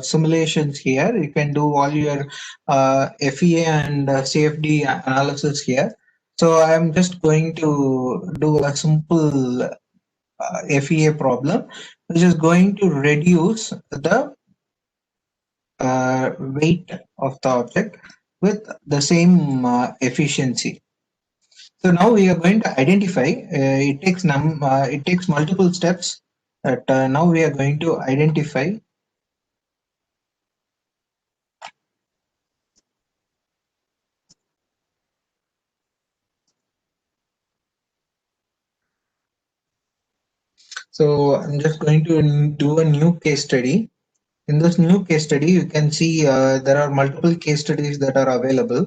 simulations here. You can do all your FEA and CFD analysis here. So I'm just going to do a simple FEA problem, which is going to reduce the weight of the object with the same efficiency. So now we are going to identify. It takes multiple steps. That now we are going to identify. So I'm just going to do a new case study. In this new case study, you can see there are multiple case studies that are available.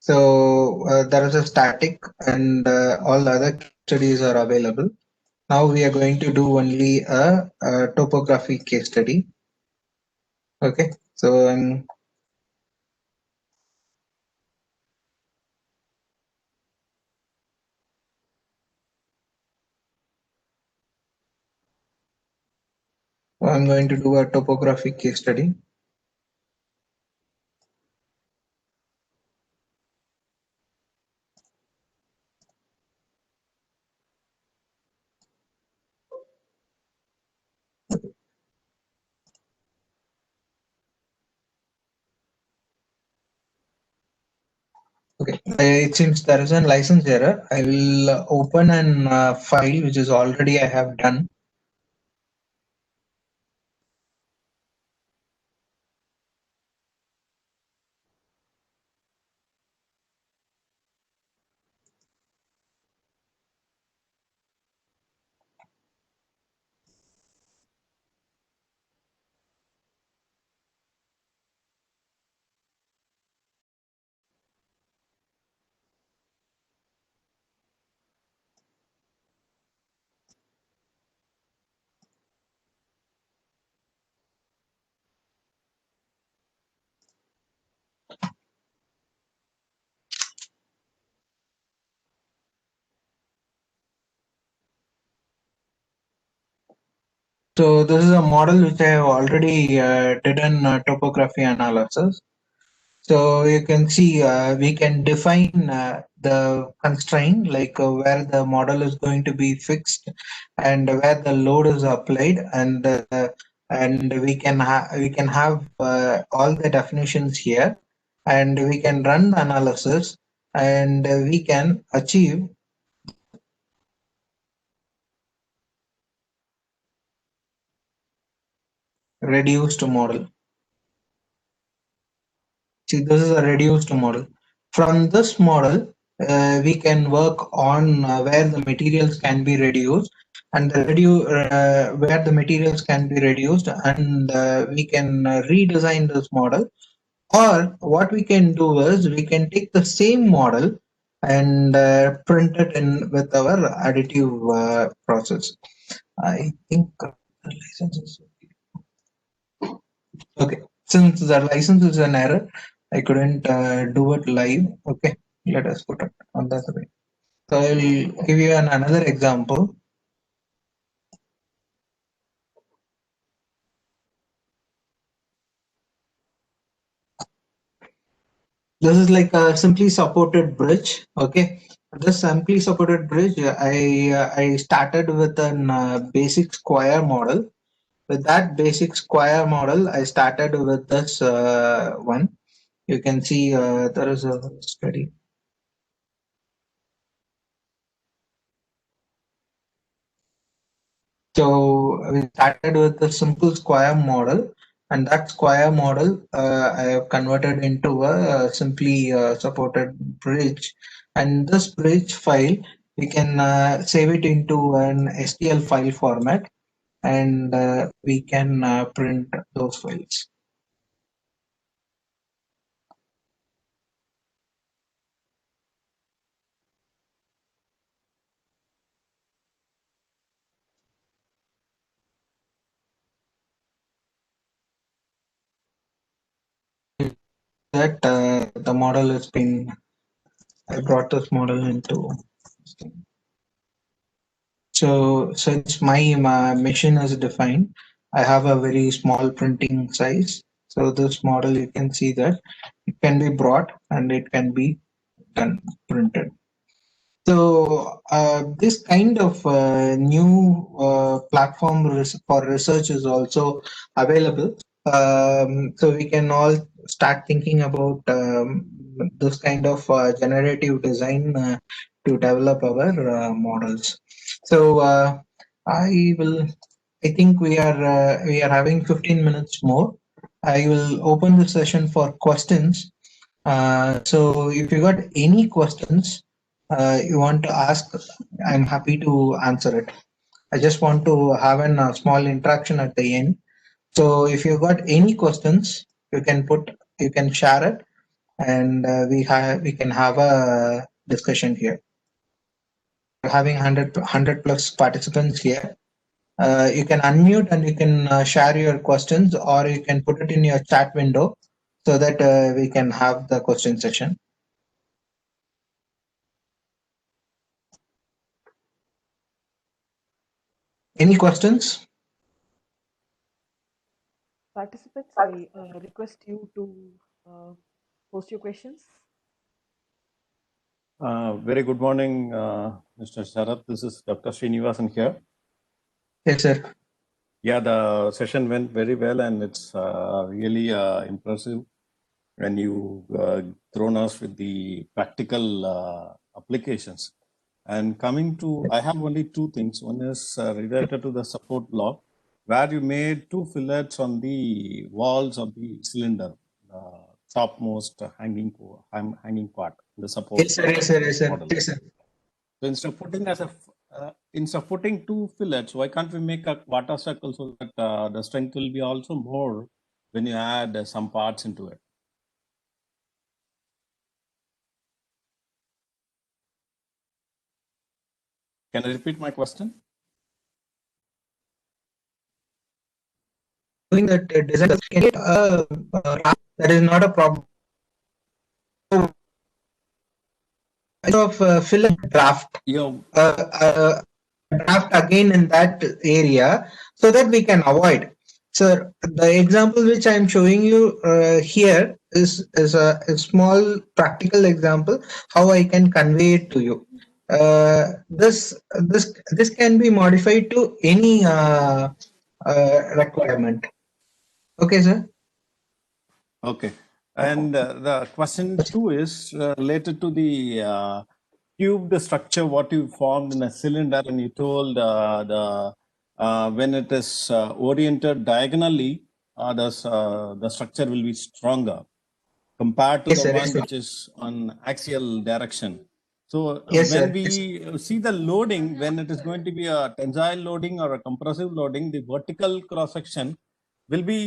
So there is a static and all other case studies are available. Now we are going to do only a topography case study. Okay, so I'm going to do a topography case study. Okay, it seems there is a license error. I will open an file which is already I have done. So this is a model which I have already did in topography analysis. So you can see we can define the constraint, like where the model is going to be fixed and where the load is applied, and we can have all the definitions here, and we can run the analysis, and we can achieve reduced model. See, this is a reduced model. From this model, we can work on where the materials can be reduced, and where the materials can be reduced, and we can redesign this model. Or what we can do is we can take the same model and print it in with our additive process. I think the license is okay. Since the license is an error, I couldn't do it live. Okay, let us put it on that way. So I'll give you another example. This is like a simply supported bridge. Okay, this simply supported bridge, I started with an basic square model. With that basic square model, I started with this one. You can see there is a study. So we started with a simple square model, and that square model I have converted into a simply supported bridge. And this bridge file, we can save it into an STL file format, and we can print those files. That the model has been, I brought this model into. So since my machine is defined, I have a very small printing size. So this model, you can see that it can be brought and it can be done printed. So this kind of new platform for research is also available. So we can all start thinking about this kind of generative design to develop our models. So I will. I think we are having 15 minutes more. I will open the session for questions. So if you got any questions you want to ask, I'm happy to answer it. I just want to have a small interaction at the end. So if you got any questions, you can share it, and we can have a discussion here. We're having 100 plus participants here. You can unmute and you can share your questions, or you can put it in your chat window so that we can have the question session. Any questions? Participants, I request you to post your questions. Very good morning, Mr. Sharath. This is Dr. Srinivasan here. Yes, sir. Yeah, the session went very well, and it's really impressive when you thrown us with the practical applications. And coming to, I have only two things. One is related to the support block, where you made two fillets on the walls of the cylinder, topmost hanging part, the support. Yes, sir. Yes, sir. Yes, sir. Model. Yes, sir. So instead of putting two fillets, why can't we make a quarter circle so that the strength will be also more when you add some parts into it? Can I repeat my question? Doing that design, that is not a problem. Of fill draft. Yeah. Draft again in that area so that we can avoid. So the example which I'm showing you here is a small practical example how I can convey it to you. This can be modified to any requirement. Okay, sir. Okay. And the question 2 is related to the cubed structure, what you formed in a cylinder, and you told when it is oriented diagonally, the structure will be stronger compared to Yes, the sir. one Yes, sir. which is on axial direction. So Yes, when sir. we see the loading, when it is going to be a tensile loading or a compressive loading, the vertical cross section will be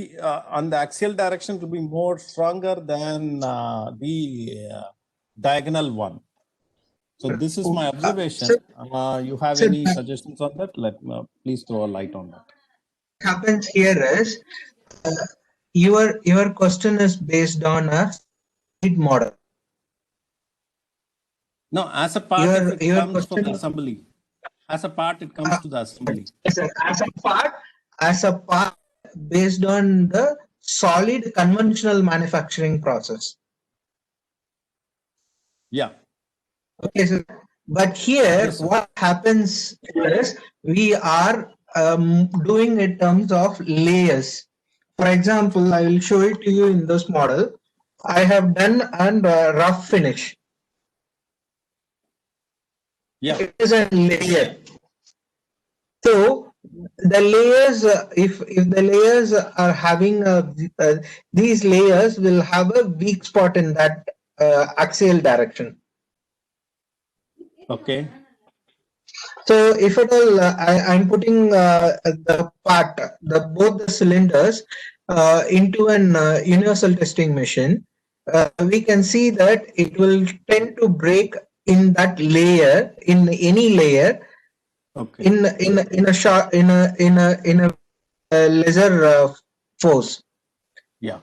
on the axial direction to be more stronger than the diagonal one. So this is my observation. You have So any suggestions on that? Please throw a light on that. happens here is your question is based on a solid model. No, as a part, if it Your comes for the question assembly, as a part, it comes to the assembly. as a part based on the solid conventional manufacturing process. Yeah. Okay, so but here Yes, sir. what happens is we are doing in terms of layers. For example, I will show it to you in this model. I have done and rough finish. Yeah. It is a layer. So the layers, if the layers are having these layers will have a weak spot in that axial direction. Okay. So if at all I'm putting both the cylinders into an universal testing machine, we can see that it will tend to break in that layer, in any layer, Okay. in a short in a lesser force. Yeah.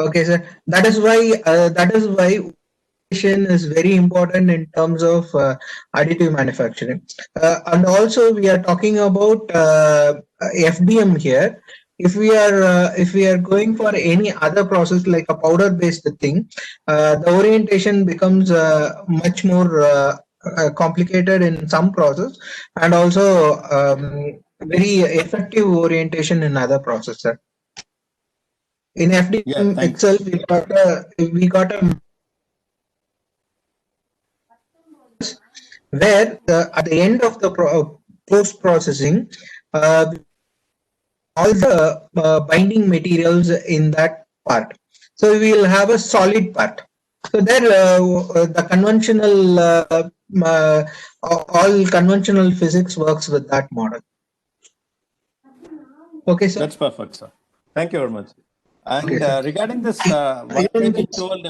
Okay, sir. That is why is very important in terms of additive manufacturing. And also we are talking about FDM here. If we are going for any other process like a powder based thing, the orientation becomes much more complicated in some process, and also very effective orientation in other processes. In FDM Yeah, itself, we got a where at the end of the post processing, all the binding materials in that part. So we will have a solid part. So there, the conventional, all conventional physics works with that model. Okay, sir. that's perfect, sir. Thank you very much. And Okay, sir. regarding this warpage, you told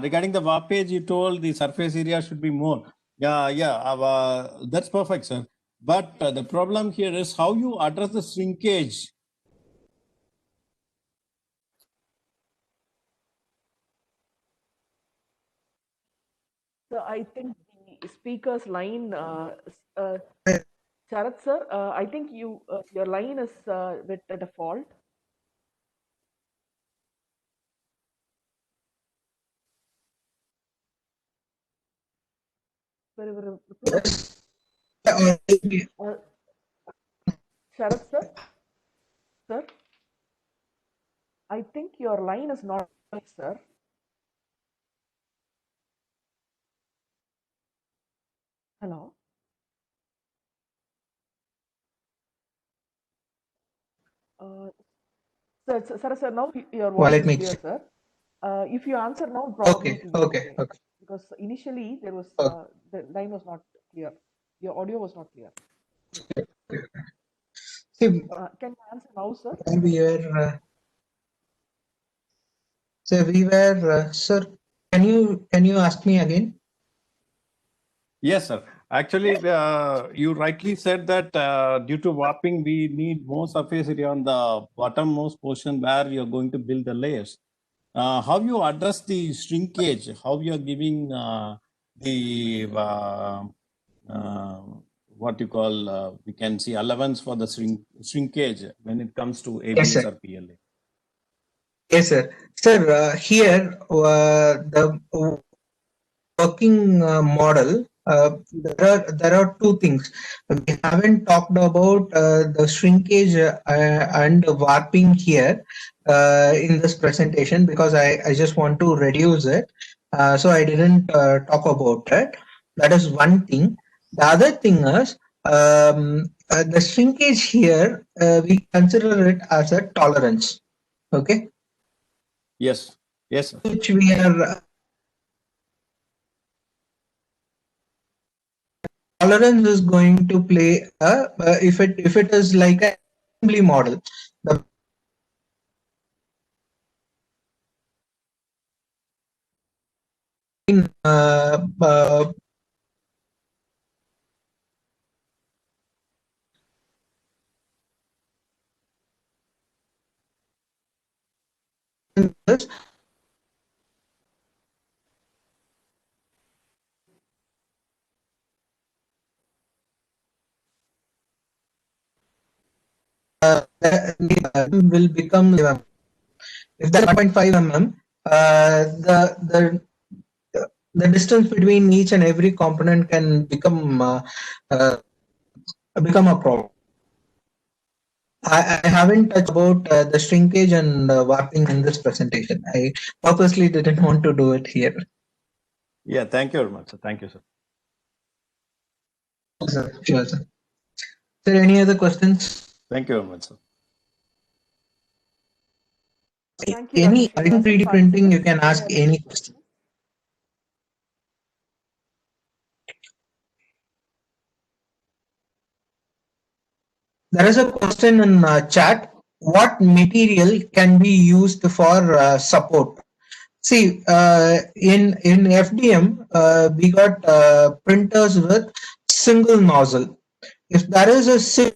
regarding the warpage, you told the surface area should be more. Yeah, that's perfect, sir. But the problem here is how you address the shrinkage. So I think the speaker's line, Sharat sir, I think your line is with a default. Yes. Sharat sir, I think your line is not right, sir. Hello. Sir, now your voice is clear, sir. If you answer now, probably it will be okay. Because initially there was the line was not clear. Your audio was not clear. See, can you answer now, sir? Sir, can you ask me again? Yes, sir. Actually, you rightly said that due to warping, we need more surface area on the bottommost portion where you're going to build the layers. How you address the shrinkage? How you are giving the what you call, we can see allowance for the shrinkage when it comes to Yes, ABS sir. or PLA. Yes, sir. Sir, here the working model, there are two things. We haven't talked about the shrinkage and warping here in this presentation because I just want to reduce it. So I didn't talk about it. That is one thing. The other thing is the shrinkage here, we consider it as a tolerance. Okay. Yes. Yes, sir. Which we are tolerance is going to play if it is like an assembly model, the this, will become if that's 1.5 mm, the distance between each and every component can uh, become a problem. I haven't touched about the shrinkage and warping in this presentation. I purposely didn't want to do it here. Yeah, thank you very much, sir. Thank you, sir. Sure, sir. Sir, any other questions? Thank you very much, sir. Thank you, Any Dr. Srinivasan. 3D printing, you Participants, can ask other any question. questions? There is a question in chat. What material can be used for support? See, in FDM, we got printers with single nozzle. If there is a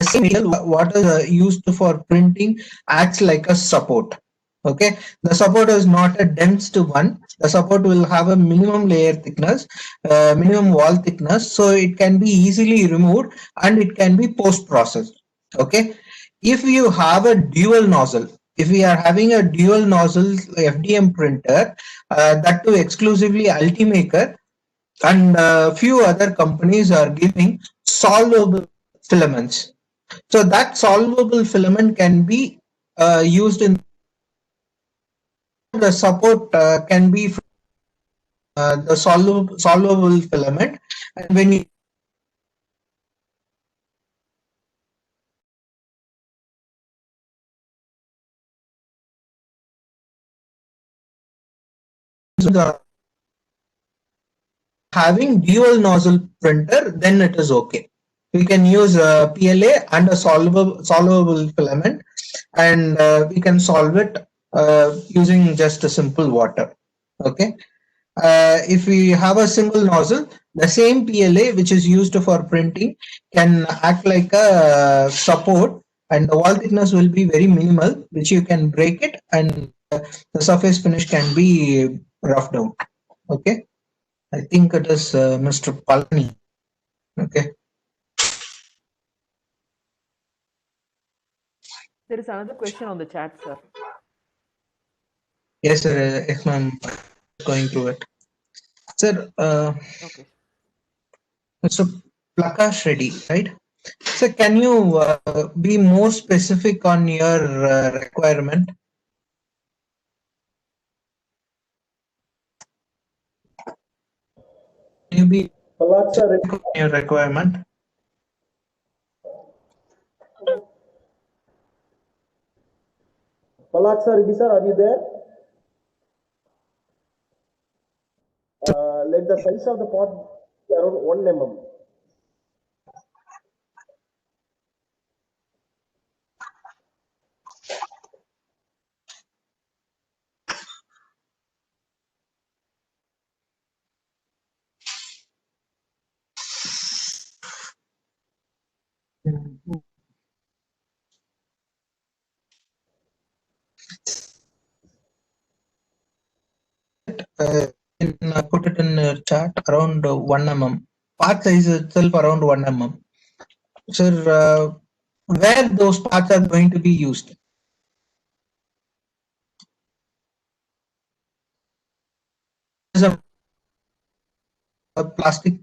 material, what is used for printing acts like a support. Okay, the support is not a dense one. The support will have a minimum layer thickness, minimum wall thickness, so it can be easily removed and it can be post processed. Okay, if you have a dual nozzle, if we are having a dual nozzle FDM printer, that too exclusively Ultimaker, and few other companies are giving solvable filaments. So that solvable filament can be used in the support can be the solvable filament, and when you having dual nozzle printer, then it is okay. We can use PLA and a solvable filament, and we can solve it using just a simple water. Okay. If we have a single nozzle, the same PLA which is used for printing can act like a support, and the wall thickness will be very minimal, which you can break it and the surface finish can be roughed out. Okay, I think it is Mr. Palani. Okay. There is another question on the chat, sir. Yes, sir. I'm going through it. Sir, Okay. Mr. Prakash Reddy, right? So can you be more specific on your requirement? Can you be specific on your requirement? Palaksa Reddy sir, are you there? Let the size of the pot be around 1 mm. can put it in the chat around 1 mm. Part size itself around 1 mm. Sir, where those parts are going to be used? Is a plastic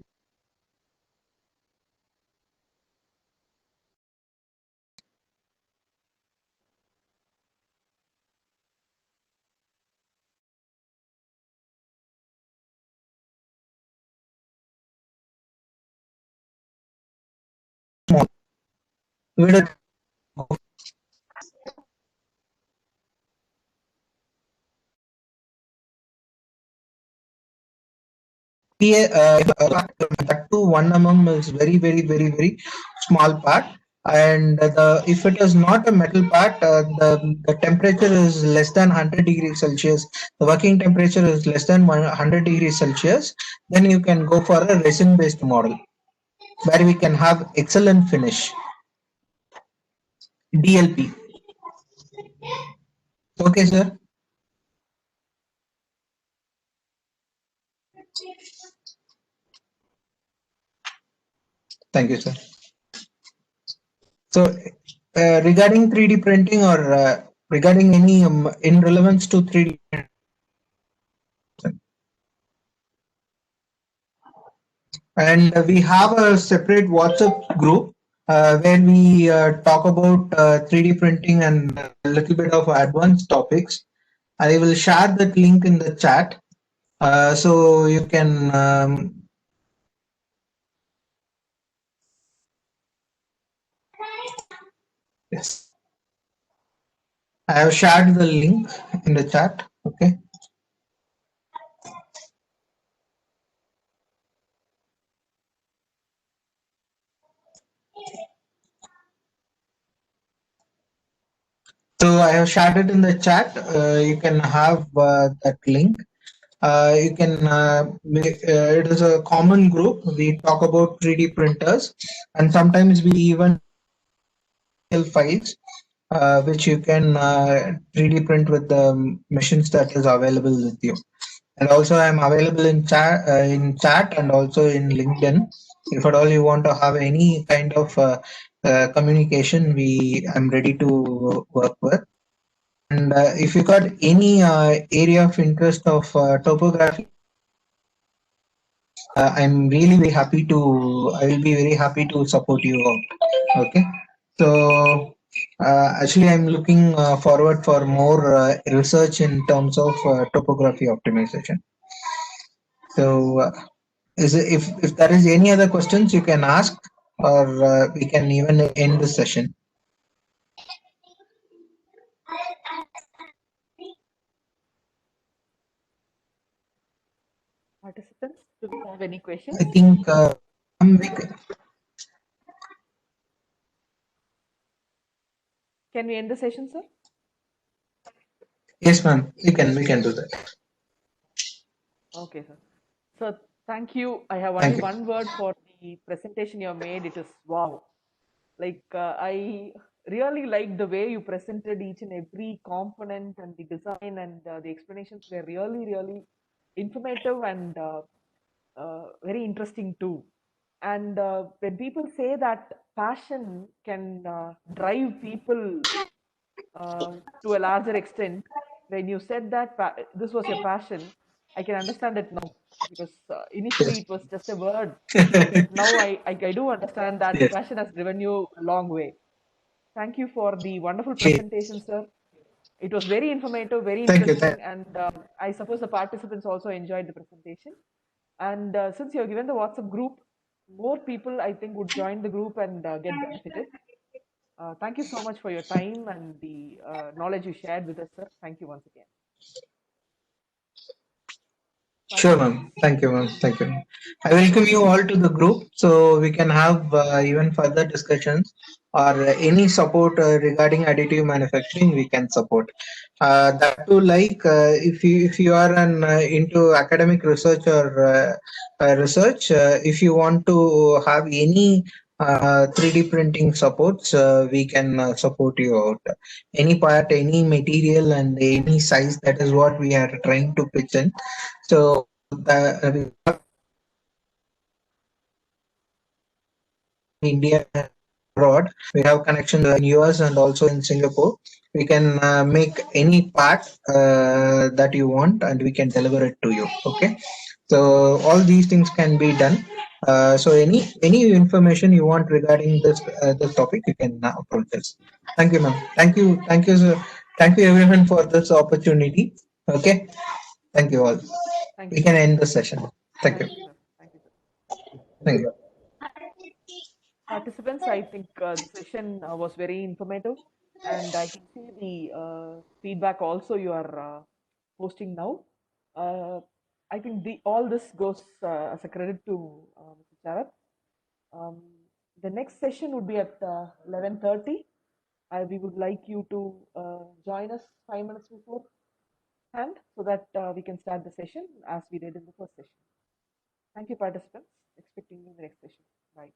small. Where it that to 1 mm is very small part, and if it is not a metal part, the temperature is less than 100 degrees Celsius. The working temperature is less than 100 degrees Celsius. Then you can go for a resin based model where we can have excellent finish. DLP. Okay, sir. Thank you, sir. So, regarding 3D printing or regarding any in relevance to 3D, and we have a separate WhatsApp group where we talk about 3D printing and a little bit of advanced topics. I will share that link in the chat so you can. Yes. I have shared the link in the chat. Okay. So I have shared it in the chat. You can have that link. You can. It is a common group. We talk about 3D printers, and sometimes we even files which you can 3D print with the machines that is available with you. And also I'm available in chat and also in LinkedIn. If at all you want to have any kind of communication, I'm ready to work with. And if you got any area of interest of topography, I'm really very happy to. I will be very happy to support you out. Okay. So actually, I'm looking forward for more research in terms of topography optimization. So, if there is any other questions, you can ask, or we can even end the session. Participants, do you have any questions? I think Can we end the session, sir? Yes, ma'am. We can do that. Okay, sir. So thank you. I have only one word for the presentation you have made. It is wow. Like I really liked the way you presented each and every component and the design, and the explanations were really informative and very interesting too. And when people say that passion can drive people to a larger extent, when you said that this was your passion, I can understand it now, because initially it was just a word. But now I do understand that Yes. passion has driven you a long way. Thank you for the wonderful presentation, sir. It was very informative, very interesting, and I suppose the participants also enjoyed the presentation. And since you have given the WhatsApp group, more people I think would join the group and get benefited. Thank you so much for your time and the knowledge you shared with us, sir. Thank you once again. Sure, ma'am. Thank you, ma'am. Thank you. I welcome you all to the group so we can have even further discussions or any support regarding additive manufacturing we can support. That too, like if you are into academic research or research, if you want to have any 3D printing supports, we can support you out. Any part, any material, and any size. That is what we are trying to pitch in. So India abroad. We have connections in US and also in Singapore. We can make any part that you want, and we can deliver it to you. Okay, so all these things can be done. So any information you want regarding this topic, you can approach us. Thank you, ma'am. Thank you, sir. Thank you everyone for this opportunity. Okay, thank you all. Thank We you. can end the session. Thank you. Thank you, sir. Thank you, sir. Thank you. Participants, I think the session was very informative, and I can see the feedback also you are posting now. Uh, I think all this goes as a credit to Mr. Charat. Um, the next session would be at 11:30. We would like you to join us 5 minutes before hand so that we can start the session as we did in the first session. Thank you, participants. Expecting you in the next session. Bye.